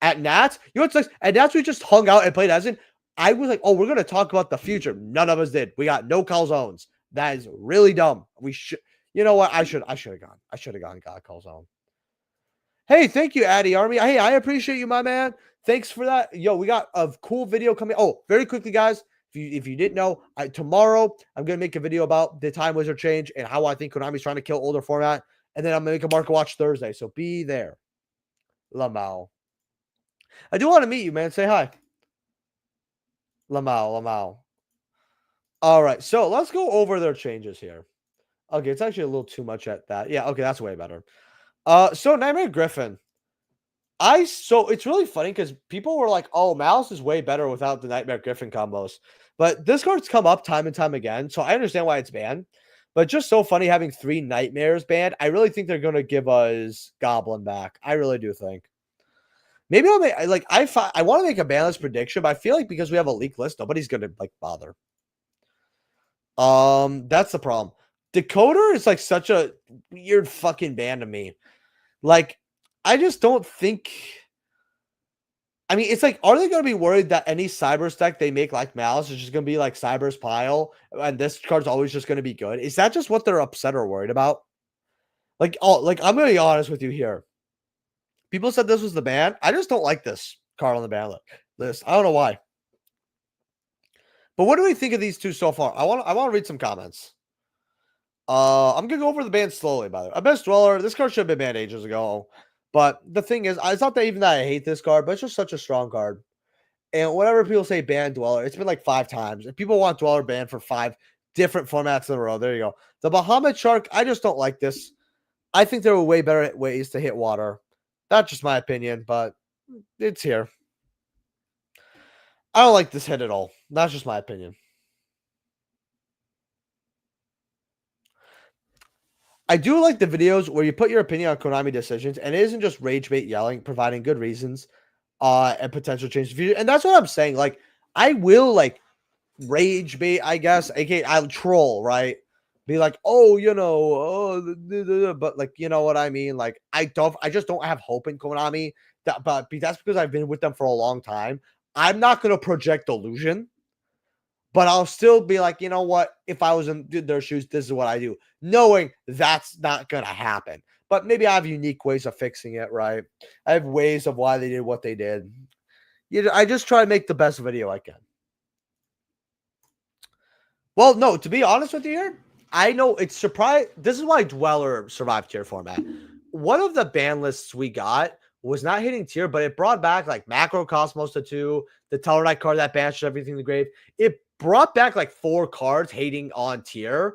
at Nats, what's like at Nats we just hung out and played Essen. I was like, oh, we're gonna talk about the future. None of us did. We got no calzones. That is really dumb. We should. You know what? I should have gone. I should have gone. Got a calzone. Hey, thank you, Addy Army. Hey, I appreciate you, my man. Thanks for that. Yo, we got a cool video coming. Oh, very quickly, guys. If you didn't know, tomorrow I'm gonna make a video about the time wizard change and how I think Konami's trying to kill older format. And then I'm gonna make a market watch Thursday. So be there. Lamau. I do want to meet you, man. Say hi. Lamau. All right. So let's go over their changes here. Okay, it's actually a little too much at that. Yeah, okay, that's way better. So Nightmare Griffin. So it's really funny because people were like, "Oh, Malice is way better without the Nightmare Griffin combos," but this card's come up time and time again, so I understand why it's banned. But just so funny having 3 Nightmares banned. I really think they're gonna give us Goblin back. I really do think. Maybe I'll make like I want to make a banless prediction, but I feel like because we have a leak list, nobody's gonna like bother. That's the problem. Decoder is like such a weird fucking ban to me. Like, I just don't think. I mean, it's like, are they going to be worried that any Cyber deck they make like Malice is just going to be like Cyber's pile, and this card's always just going to be good? Is that just what they're upset or worried about? Like, oh, like I'm going to be honest with you here. People said this was the ban. I just don't like this card on the ban list. I don't know why. But what do we think of these two so far? I want to read some comments. I'm gonna go over the ban slowly. By the way, Abyss Dweller. This card should have been banned ages ago. But the thing is, it's not that even that I hate this card, but it's just such a strong card. And whenever people say ban Dweller, it's been like 5 times. If people want Dweller banned for 5 different formats in a row, there you go. The Bahamut Shark, I just don't like this. I think there were way better ways to hit water. That's just my opinion, but it's here. I don't like this hit at all. That's just my opinion. I do like the videos where you put your opinion on Konami decisions, and it isn't just rage bait yelling, providing good reasons, and potential change in the future. And that's what I'm saying. Like, I will like rage bait, I guess. AKA, I'll troll, right? Be like, oh, but like, you know what I mean? Like, I just don't have hope in Konami. But that's because I've been with them for a long time. I'm not gonna project illusion. But I'll still be like, you know what? If I was in their shoes, this is what I do, knowing that's not going to happen. But maybe I have unique ways of fixing it, right? I have ways of why they did what they did. I just try to make the best video I can. Well, no, to be honest with you here, I know it's surprised. This is why Dweller survived tier format. One of the ban lists we got was not hitting tier, but it brought back like Macro Cosmos to 2, the Tellarknight card that banished everything in the grave. It brought back like 4 cards hating on tier.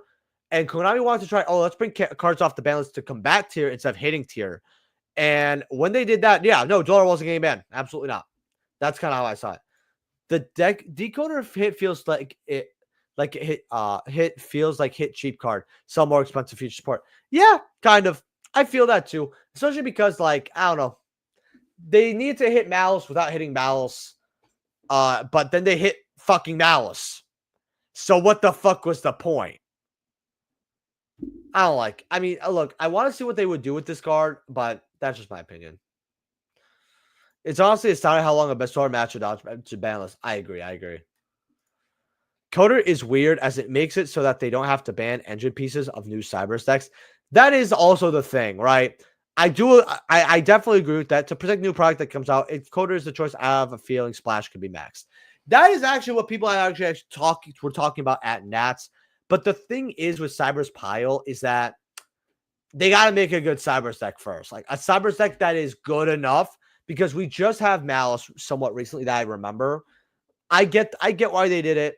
And Konami wanted to try, let's bring cards off the ban list to combat tier instead of hitting tier. And when they did that, yeah, no, Dweller wasn't getting banned. Absolutely not. That's kind of how I saw it. The deck decoder hit feels like hit feels like hit cheap card, sell more expensive future support. Yeah, kind of. I feel that too, especially because like I don't know, they need to hit Malice without hitting Malice, but then they hit fucking Malice. So what the fuck was the point? I don't like. I mean, look, I want to see what they would do with this card, but that's just my opinion. It's honestly astounding how long a best sword match to ban list. I agree. Coder is weird as it makes it so that they don't have to ban engine pieces of new Cyber decks. That is also the thing, right? I definitely agree with that. To protect new product that comes out, if Coder is the choice, I have a feeling Splash could be maxed. That is actually what people actually were talking about at Nats. But the thing is with Cyber's pile is that they got to make a good Cyber deck first. Like a Cyber deck that is good enough, because we just have Malice somewhat recently that I remember. I get why they did it.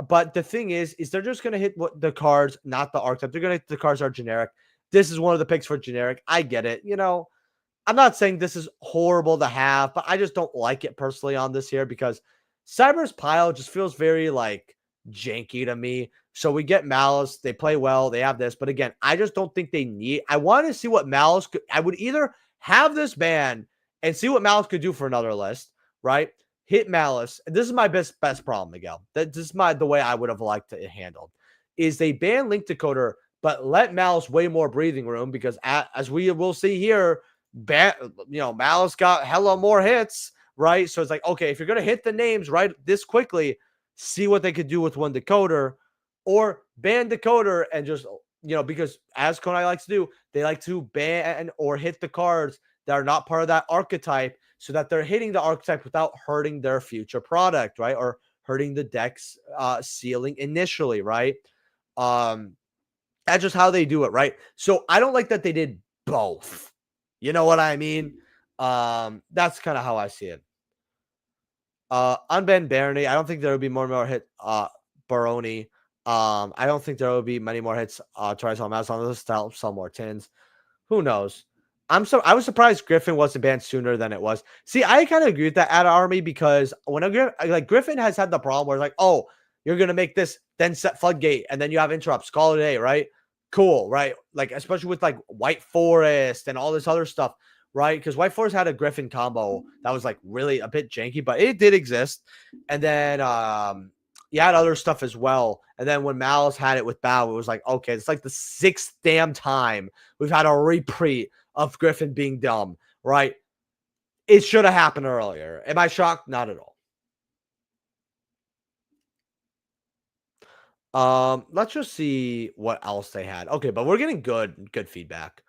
But the thing is they're just going to hit the cards, not the archetype. They're going to hit the cards are generic. This is one of the picks for generic. I get it. I'm not saying this is horrible to have, but I just don't like it personally on this here because Cyber's pile just feels very like janky to me. So we get Malice. They play well. They have this. But again, I just don't think they need. I want to see what Malice could. I would either have this ban and see what Malice could do for another list, right? Hit Malice. This is my best problem, Miguel. This is the way I would have liked it handled. Is they ban Link Decoder, but let Malice way more breathing room because as we will see here, Malice got hella more hits, right? So it's like, okay, if you're gonna hit the names right this quickly, see what they could do with one decoder, or ban decoder and just because as Konai likes to do, they like to ban or hit the cards that are not part of that archetype so that they're hitting the archetype without hurting their future product, right? Or hurting the deck's ceiling initially, right? That's just how they do it, right? So I don't like that they did both. You know what I mean? That's kind of how I see it. Unban Barony. I don't think there would be more hit Baroni. I don't think there will be many more hits to rise on Amazon list to help sell more tins. Who knows? I was surprised Griffin wasn't banned sooner than it was. See, I kind of agree with that at Army because when like Griffin has had the problem where like, oh, you're gonna make this, then set floodgate, and then you have interrupts, call it a day, right? Cool, right? Like especially with like White Forest and all this other stuff, right? Because White Forest had a Griffin combo that was like really a bit janky, but it did exist. And then you had other stuff as well. And then when Malice had it with Bow, it was like, okay, it's like the sixth damn time we've had a repeat of Griffin being dumb, right? It should have happened earlier. Am I shocked? Not at all. Let's just see what else they had. Okay, but we're getting good feedback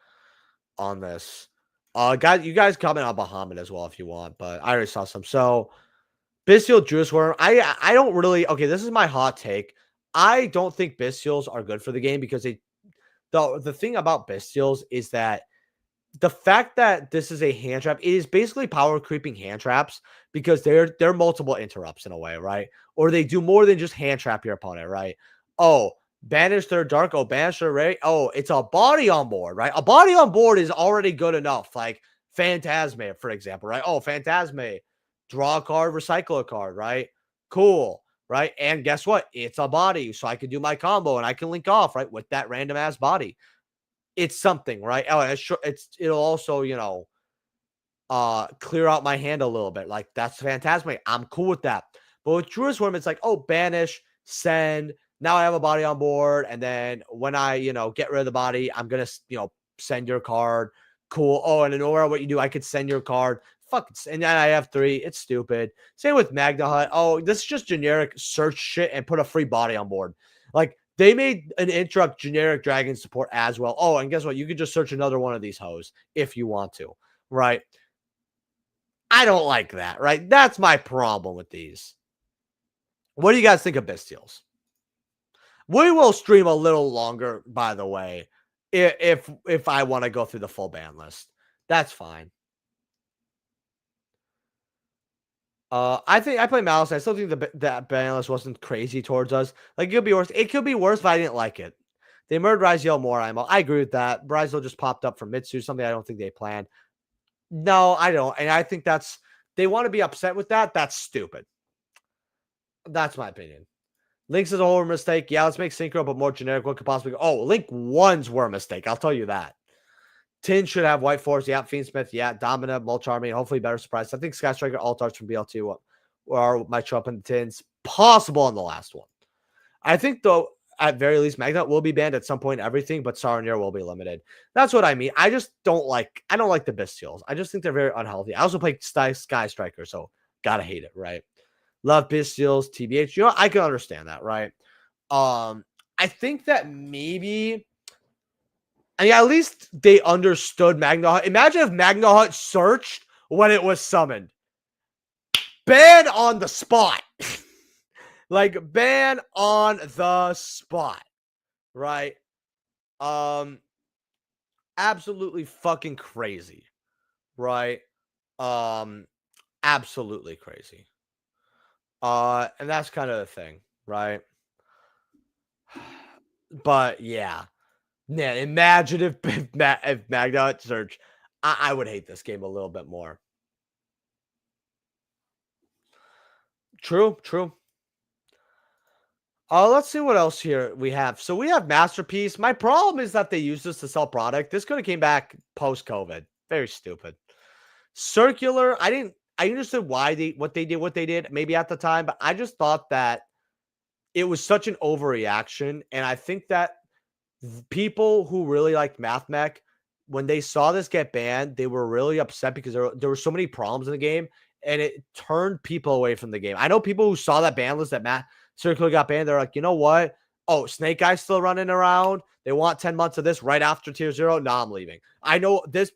on this. Guys, you guys comment on Bahamut as well if you want, but I already saw some. So Bestial Juice Worm. I don't really okay, this is my hot take. I don't think Bestials are good for the game because the thing about Bestials is that the fact that this is a hand trap, it is basically power creeping hand traps because they're multiple interrupts in a way, right? Or they do more than just hand trap your opponent, right? Oh, banish their dark. Oh, banish their ray. Oh, it's a body on board, right? A body on board is already good enough. Like Phantasme, for example, right? Oh, Phantasme, draw a card, recycle a card, right? Cool, right? And guess what? It's a body, so I can do my combo and I can link off, right, with that random ass body. It's something, right? Oh, it'll also, clear out my hand a little bit. Like that's fantastic. I'm cool with that. But with Druid's Worm, it's like, oh, banish, send. Now I have a body on board, and then when I, get rid of the body, I'm gonna, send your card. Cool. Oh, and in order what you do, I could send your card. Fuck, and then I have 3. It's stupid. Same with Magna Hut. Oh, this is just generic search shit and put a free body on board. Like they made an interrupt generic dragon support as well. Oh, and guess what? You could just search another one of these hoes if you want to, right? I don't like that, right? That's my problem with these. What do you guys think of Bestials? We will stream a little longer, by the way, if I want to go through the full ban list. That's fine. I think I play Malice. I still think that ban list wasn't crazy towards us. Like it could be worse. It could be worse, but I didn't like it. They murdered Ryziel more ammo. I agree with that. Ryziel just popped up from Mitsu, something I don't think they planned. No, I don't. And I think they want to be upset with that. That's stupid. That's my opinion. Links is a whole mistake. Yeah, let's make Synchro, but more generic. What could possibly go? Oh, Link 1's were a mistake. I'll tell you that. Tin should have White Force. Yeah, Fiendsmith. Yeah, Domina, Mulch Army. Hopefully better surprise. I think Sky Striker Alt Arts from BL2 might show up in the tins. Possible on the last one. I think, though, at very least, Magnet will be banned at some point, everything, but Saronir will be limited. That's what I mean. I don't like the Bestials. I just think they're very unhealthy. I also play Sky Striker, so gotta hate it, right? Love Bestials, TBH. I can understand that, right? I think that maybe, I mean, at least they understood Magna Hut. Imagine if Magna Hut searched when it was summoned. Ban on the spot. Like, ban on the spot, right? Absolutely fucking crazy, right? Absolutely crazy. And that's kind of the thing, right? But yeah. Man, imagine if Magna search. I would hate this game a little bit more. True. Let's see what else here we have. So we have Masterpiece. My problem is that they use this to sell product. This could have came back post-COVID. Very stupid. Circular. I understood why what they did maybe at the time, but I just thought that it was such an overreaction. And I think that people who really liked Math Mech, when they saw this get banned, they were really upset because there were so many problems in the game, and it turned people away from the game. I know people who saw that ban list that Matt Circular got banned. They're like, you know what? Oh, Snake Guy's still running around. They want 10 months of this right after Tier 0. Nah, I'm leaving. I know this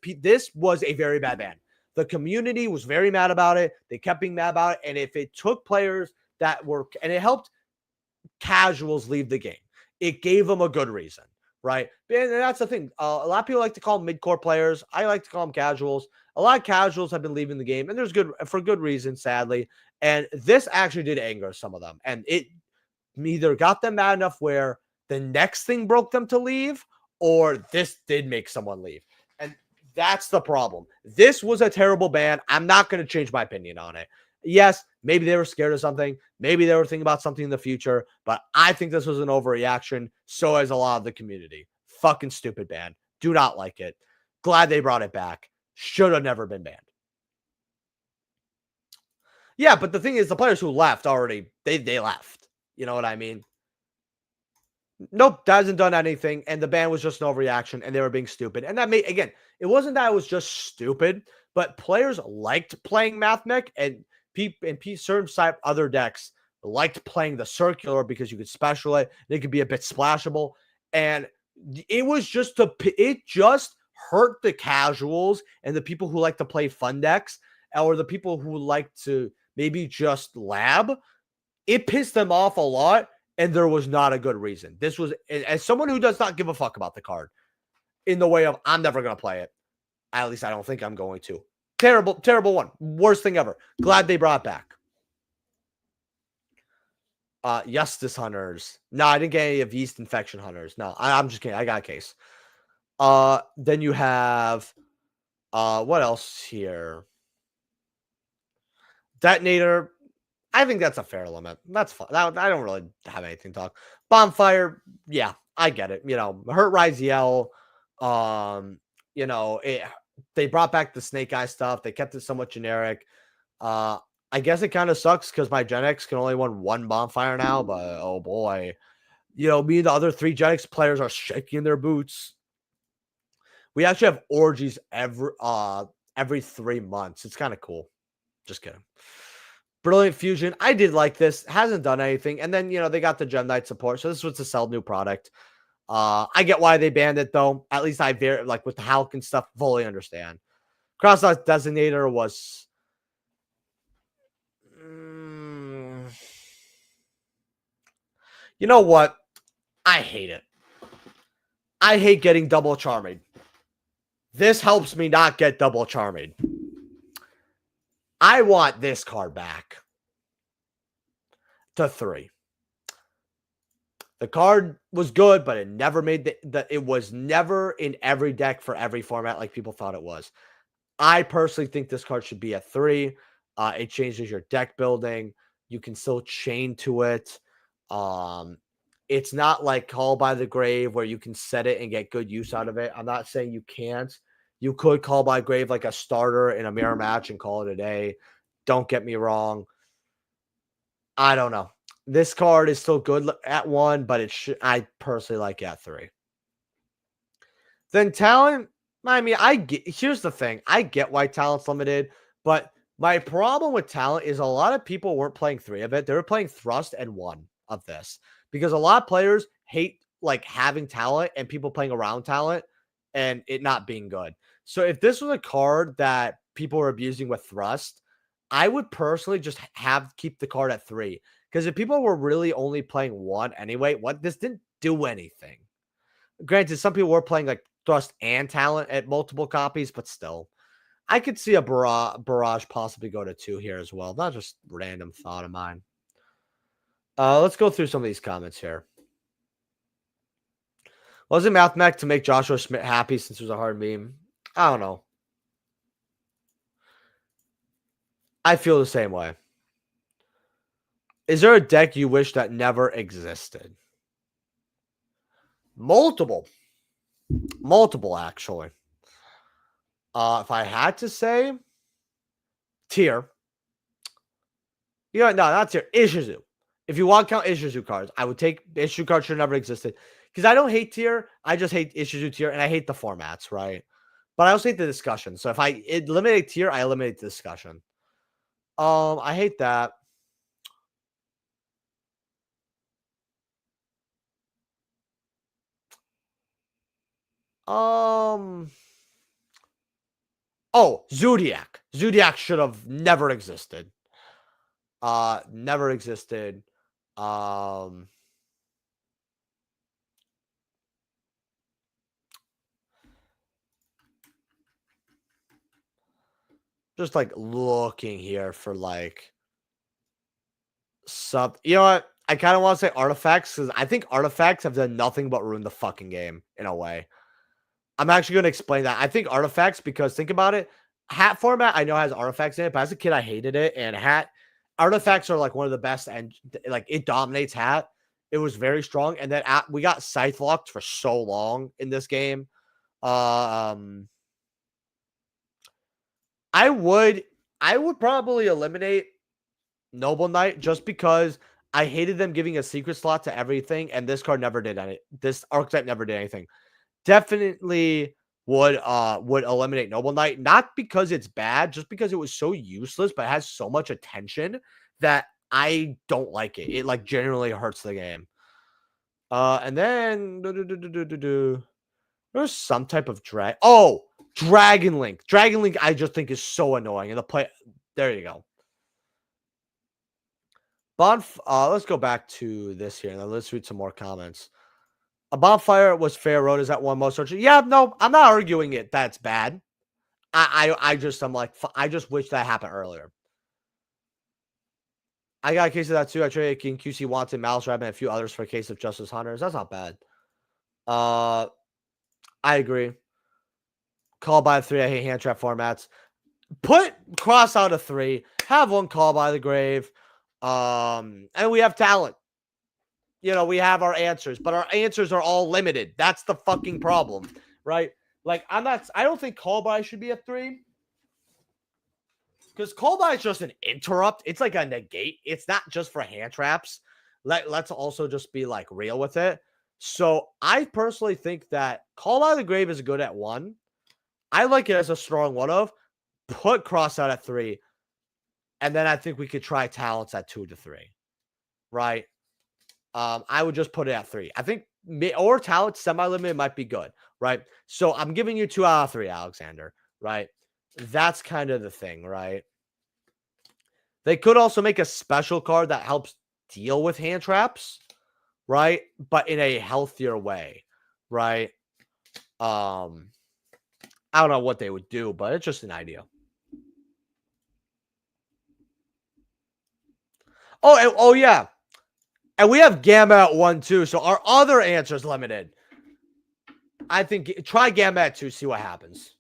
was a very bad ban. The community was very mad about it. They kept being mad about it. And if it took players that were, and it helped casuals leave the game, it gave them a good reason. Right. And that's the thing. A lot of people like to call them mid-core players. I like to call them casuals. A lot of casuals have been leaving the game, and there's good reason, sadly. And this actually did anger some of them. And it either got them mad enough where the next thing broke them to leave, or this did make someone leave. And that's the problem. This was a terrible ban. I'm not going to change my opinion on it. Yes, maybe they were scared of something. Maybe they were thinking about something in the future. But I think this was an overreaction. So as a lot of the community. Fucking stupid ban. Do not like it. Glad they brought it back. Should have never been banned. Yeah, but the thing is, the players who left already, they left. You know what I mean? Nope, that hasn't done anything, and the ban was just an overreaction, and they were being stupid. And that made, again, it wasn't that it was just stupid, but players liked playing Math Mech, and certain side other decks liked playing the circular because you could special it, and it could be a bit splashable. And it was just it just hurt the casuals and the people who like to play fun decks, or the people who like to maybe just lab. It pissed them off a lot, and there was not a good reason. This was, as someone who does not give a fuck about the card, in the way of, I'm never going to play it. At least I don't think I'm going to. Terrible, terrible one. Worst thing ever. Glad they brought it back. Justice Hunters. No, I didn't get any of Yeast Infection Hunters. No, I'm just kidding. I got a case. Then you have, what else here? Detonator. I think that's a fair limit. That's fine. I don't really have anything to talk. Bonfire, yeah, I get it. You know, Hurt Riziel, you know, they brought back the Snake Eye stuff. They kept it somewhat generic. I guess it kind of sucks because my Gen X can only run one Bonfire now, but oh boy. You know, me and the other 3 Gen X players are shaking their boots. We actually have orgies every 3 months. It's kind of cool. Just kidding. Brilliant Fusion. I did like this. Hasn't done anything. And then, you know, they got the Gem Knight support. So this was to sell new product. I get why they banned it, though. At least I like with the Hulk and stuff, fully understand. Cross-out Designator was... You know what? I hate it. I hate getting double Charmed. This helps me not get double Charmed. I want this card back to 3. The card was good, but it never made it was never in every deck for every format like people thought it was. I personally think this card should be at 3. It changes your deck building. You can still chain to it. It's not like Call by the Grave where you can set it and get good use out of it. I'm not saying you can't. You could Call by Grave like a starter in a mirror match and call it a day. Don't get me wrong. I don't know. This card is still good at 1, but I personally like it at 3. Then talent, I mean, here's the thing. I get why talent's limited, but my problem with talent is a lot of people weren't playing 3 of it. They were playing Thrust and 1 of this because a lot of players hate like having talent and people playing around talent and it not being good. So if this was a card that people were abusing with Thrust, I would personally just keep the card at 3. Because if people were really only playing 1 anyway, this didn't do anything. Granted, some people were playing like Thrust and Talent at multiple copies, but still. I could see a Barrage possibly go to 2 here as well. Not just random thought of mine. Let's go through some of these comments here. Was it Math Mech to make Joshua Schmidt happy since it was a hard meme? I don't know. I feel the same way. Is there a deck you wish that never existed? Multiple. Multiple, actually. If I had to say, Tier. You know, no, not Tier. Ishizu. If you want to count Ishizu cards, I would take Ishizu cards should have never existed. Because I don't hate Tier. I just hate Ishizu Tier, and I hate the formats, right? But I also hate the discussion. So if I eliminate Tier, I eliminate the discussion. I hate that. Oh, Zodiac. Zodiac should have never existed. Never existed. Just like looking here for like you know what? I kind of want to say artifacts because I think artifacts have done nothing but ruin the fucking game in a way. I'm actually going to explain that. I think artifacts because think about it. Hat format I know has artifacts in it, but as a kid I hated it. And hat artifacts are like one of the best, and like it dominates hat. It was very strong, and then we got scythe locked for so long in this game. Um, I would probably eliminate Noble Knight just because I hated them giving a secret slot to everything, and this card never did any. This archetype never did anything. Definitely would eliminate Noble Knight, not because it's bad, just because it was so useless, but it has so much attention that I don't like it. It like generally hurts the game. And then there's some type of drag. Oh, Dragon Link. Dragon Link I just think is so annoying. And the play there you go. Let's go back to this here and then let's read some more comments. A bonfire was fair. Road is at one most searching. Yeah, no, I'm not arguing it. That's bad. I'm like, I just wish that happened earlier. I got a case of that too. I traded King QC Wanted, Mouse Rabbit, and a few others for a case of Justice Hunters. That's not bad. I agree. Call by 3. I hate hand trap formats. Put cross out of 3. Have one call by the grave. And we have talent. You know, we have our answers, but our answers are all limited. That's the fucking problem, right? Like, I don't think call by should be a 3. Because call by is just an interrupt. It's like a negate. It's not just for hand traps. Let's also just be like real with it. So I personally think that call by the grave is good at 1. I like it as a strong 1 of. Put cross out at 3. And then I think we could try talents at 2 to 3. Right? I would just put it at 3. I think or talent semi-limited might be good, right? So I'm giving you 2 out of 3, Alexander, right? That's kind of the thing, right? They could also make a special card that helps deal with hand traps, right? But in a healthier way, right? I don't know what they would do, but it's just an idea. Oh yeah. And we have Gamma at 1 too, so our other answer is limited. I think try Gamma at 2, see what happens.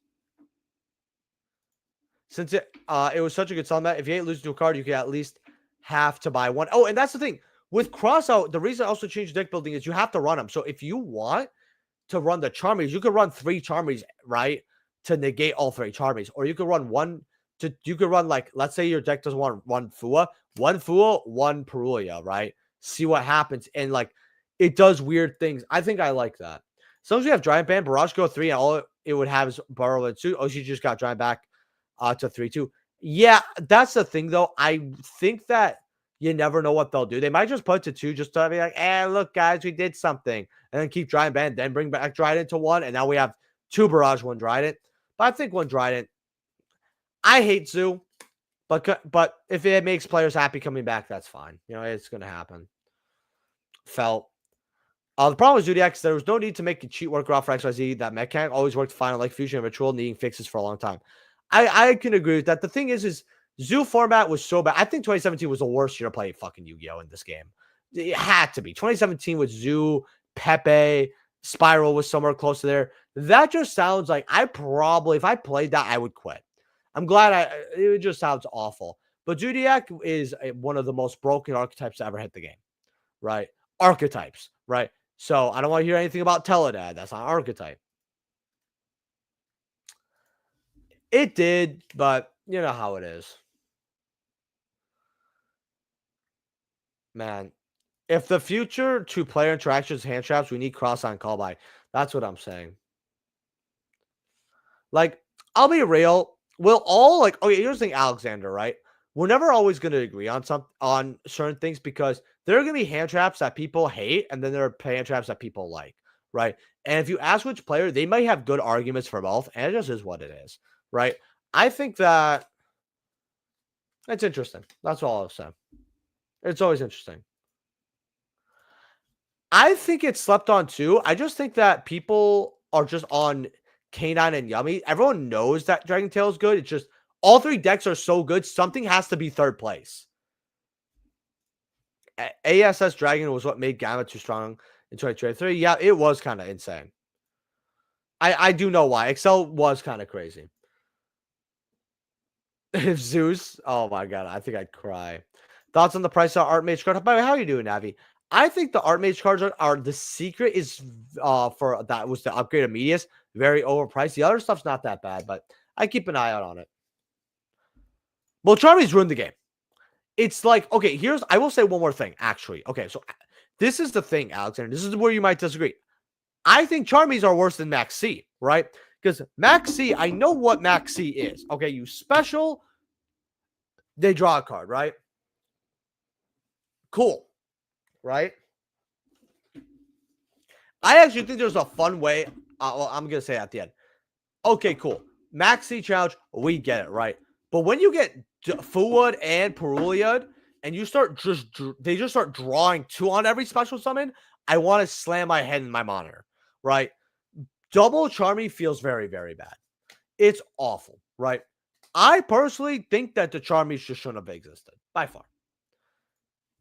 Since it was such a good summit, if you ain't losing to a card, you can at least have to buy 1. Oh, and that's the thing. With crossout, the reason I also changed deck building is you have to run them. So if you want to run the Charmies, you could run 3 Charmies, right? To negate all 3 Charmies. Or you could run you could run like, let's say your deck doesn't want 1 Fua, 1 Perulia, right? See what happens. And like, it does weird things. I think I like that. As long as we have Giant Band, Barrage go 3, and all it would have is Burrow and 2. Oh, she just got Giant back to 3-2. Yeah, that's the thing, though. I think that you never know what they'll do. They might just put it to 2 just to be like, look, guys, we did something. And then keep Giant Band, then bring back Dryden to 1. And now we have 2 Barrage, 1 Dryden. But I think 1 Dryden. I hate Zoo. But if it makes players happy coming back, that's fine. You know, it's going to happen. Felt. The problem with Zodiac is there was no need to make a cheat work off for XYZ. That mechanic always worked fine, like Fusion and Ritual, needing fixes for a long time. I can agree with that. The thing is Zoo format was so bad. I think 2017 was the worst year to play fucking Yu-Gi-Oh! In this game. It had to be. 2017 with Zoo, Pepe, Spiral was somewhere close to there. That just sounds like if I played that, I would quit. I'm glad it just sounds awful. But Zodiac is one of the most broken archetypes to ever hit the game, right? Archetypes, right? So I don't want to hear anything about Teledad. That's not archetype. It did, but you know how it is. Man, if the future to player interactions hand traps, we need cross on call by. That's what I'm saying. Like, I'll be real. We'll all like, okay, here's the thing, Alexander, right? We're never always going to agree on certain things because there are going to be hand traps that people hate, and then there are hand traps that people like, right? And if you ask which player, they might have good arguments for both, and it just is what it is, right? I think that it's interesting. That's all I'll say. It's always interesting. I think it's slept on too. I just think that people are just on Canine and Yummy. Everyone knows that Dragon Tail is good. It's just all 3 decks are so good. Something has to be third place. ASS Dragon was what made Gamma too strong in 2023. Yeah, it was kind of insane. I do know why. Excel was kind of crazy. If Zeus, oh my god, I think I'd cry. Thoughts on the price of Art Mage card? By the way, how are you doing, Navi? I think the Art Mage cards are the secret is for that was the upgrade of Medius, very overpriced. The other stuff's not that bad, but I keep an eye out on it. Well, Charmy's ruined the game. It's like, okay, I will say one more thing, actually. Okay, so this is the thing, Alexander. This is where you might disagree. I think Charmies are worse than Max C, right? Because Max C, I know what Max C is. Okay, you special, they draw a card, right? Cool, right? I actually think there's a fun way. Well, I'm going to say at the end. Okay, cool. Max C challenge, we get it, right? But when you get Fuwood and Peruliad, and you start they just start drawing 2 on every special summon, I want to slam my head in my monitor, right? Double Charmy feels very, very bad. It's awful, right? I personally think that the Charmies just shouldn't have existed, by far.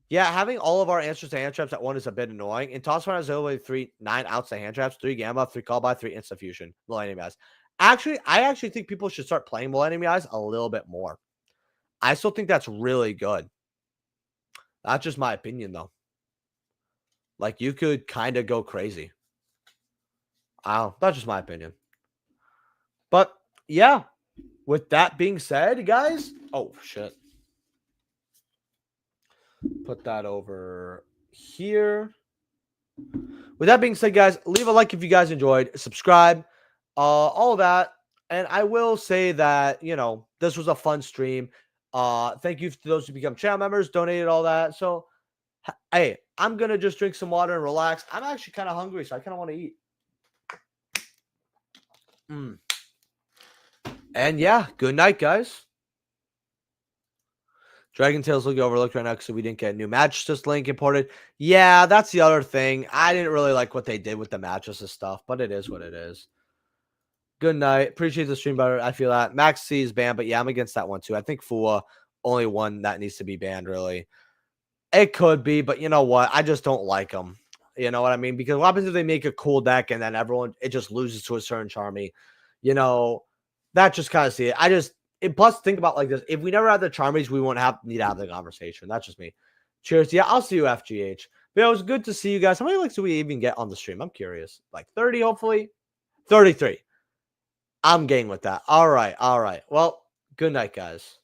Yeah, having all of our answers to hand traps at 1 is a bit annoying. In Toss Run has only 9 outs to hand traps, 3 Gamma, 3 Call By, 3 Insta Fusion, Millennium Eyes. Actually, I actually think people should start playing Millennium Eyes a little bit more. I still think that's really good. That's just my opinion, though. Like, you could kind of go crazy. That's just my opinion. But, yeah. With that being said, guys. Oh, shit. Put that over here. With that being said, guys, leave a like if you guys enjoyed. Subscribe. All of that. And I will say that, this was a fun stream. Thank you to those who become channel members, donated all that. So, hey, I'm going to just drink some water and relax. I'm actually kind of hungry, so I kind of want to eat. And yeah, good night, guys. Dragon Tail's looking overlooked right now because we didn't get a new Majestus link imported. Yeah, that's the other thing. I didn't really like what they did with the Majestus stuff, but it is what it is. Good night. Appreciate the stream, better. I feel that. Max C is banned, but yeah, I'm against that one too. I think Fua only one that needs to be banned, really. It could be, but you know what? I just don't like them. You know what I mean? Because what happens if they make a cool deck and then it just loses to a certain Charmy? That just kind of see it. Plus, think about like this. If we never had the Charmies, we won't need to have the conversation. That's just me. Cheers. Yeah, I'll see you, FGH. But it was good to see you guys. How many likes do we even get on the stream? I'm curious. Like 30, hopefully. 33. I'm game with that. All right. Well, good night, guys.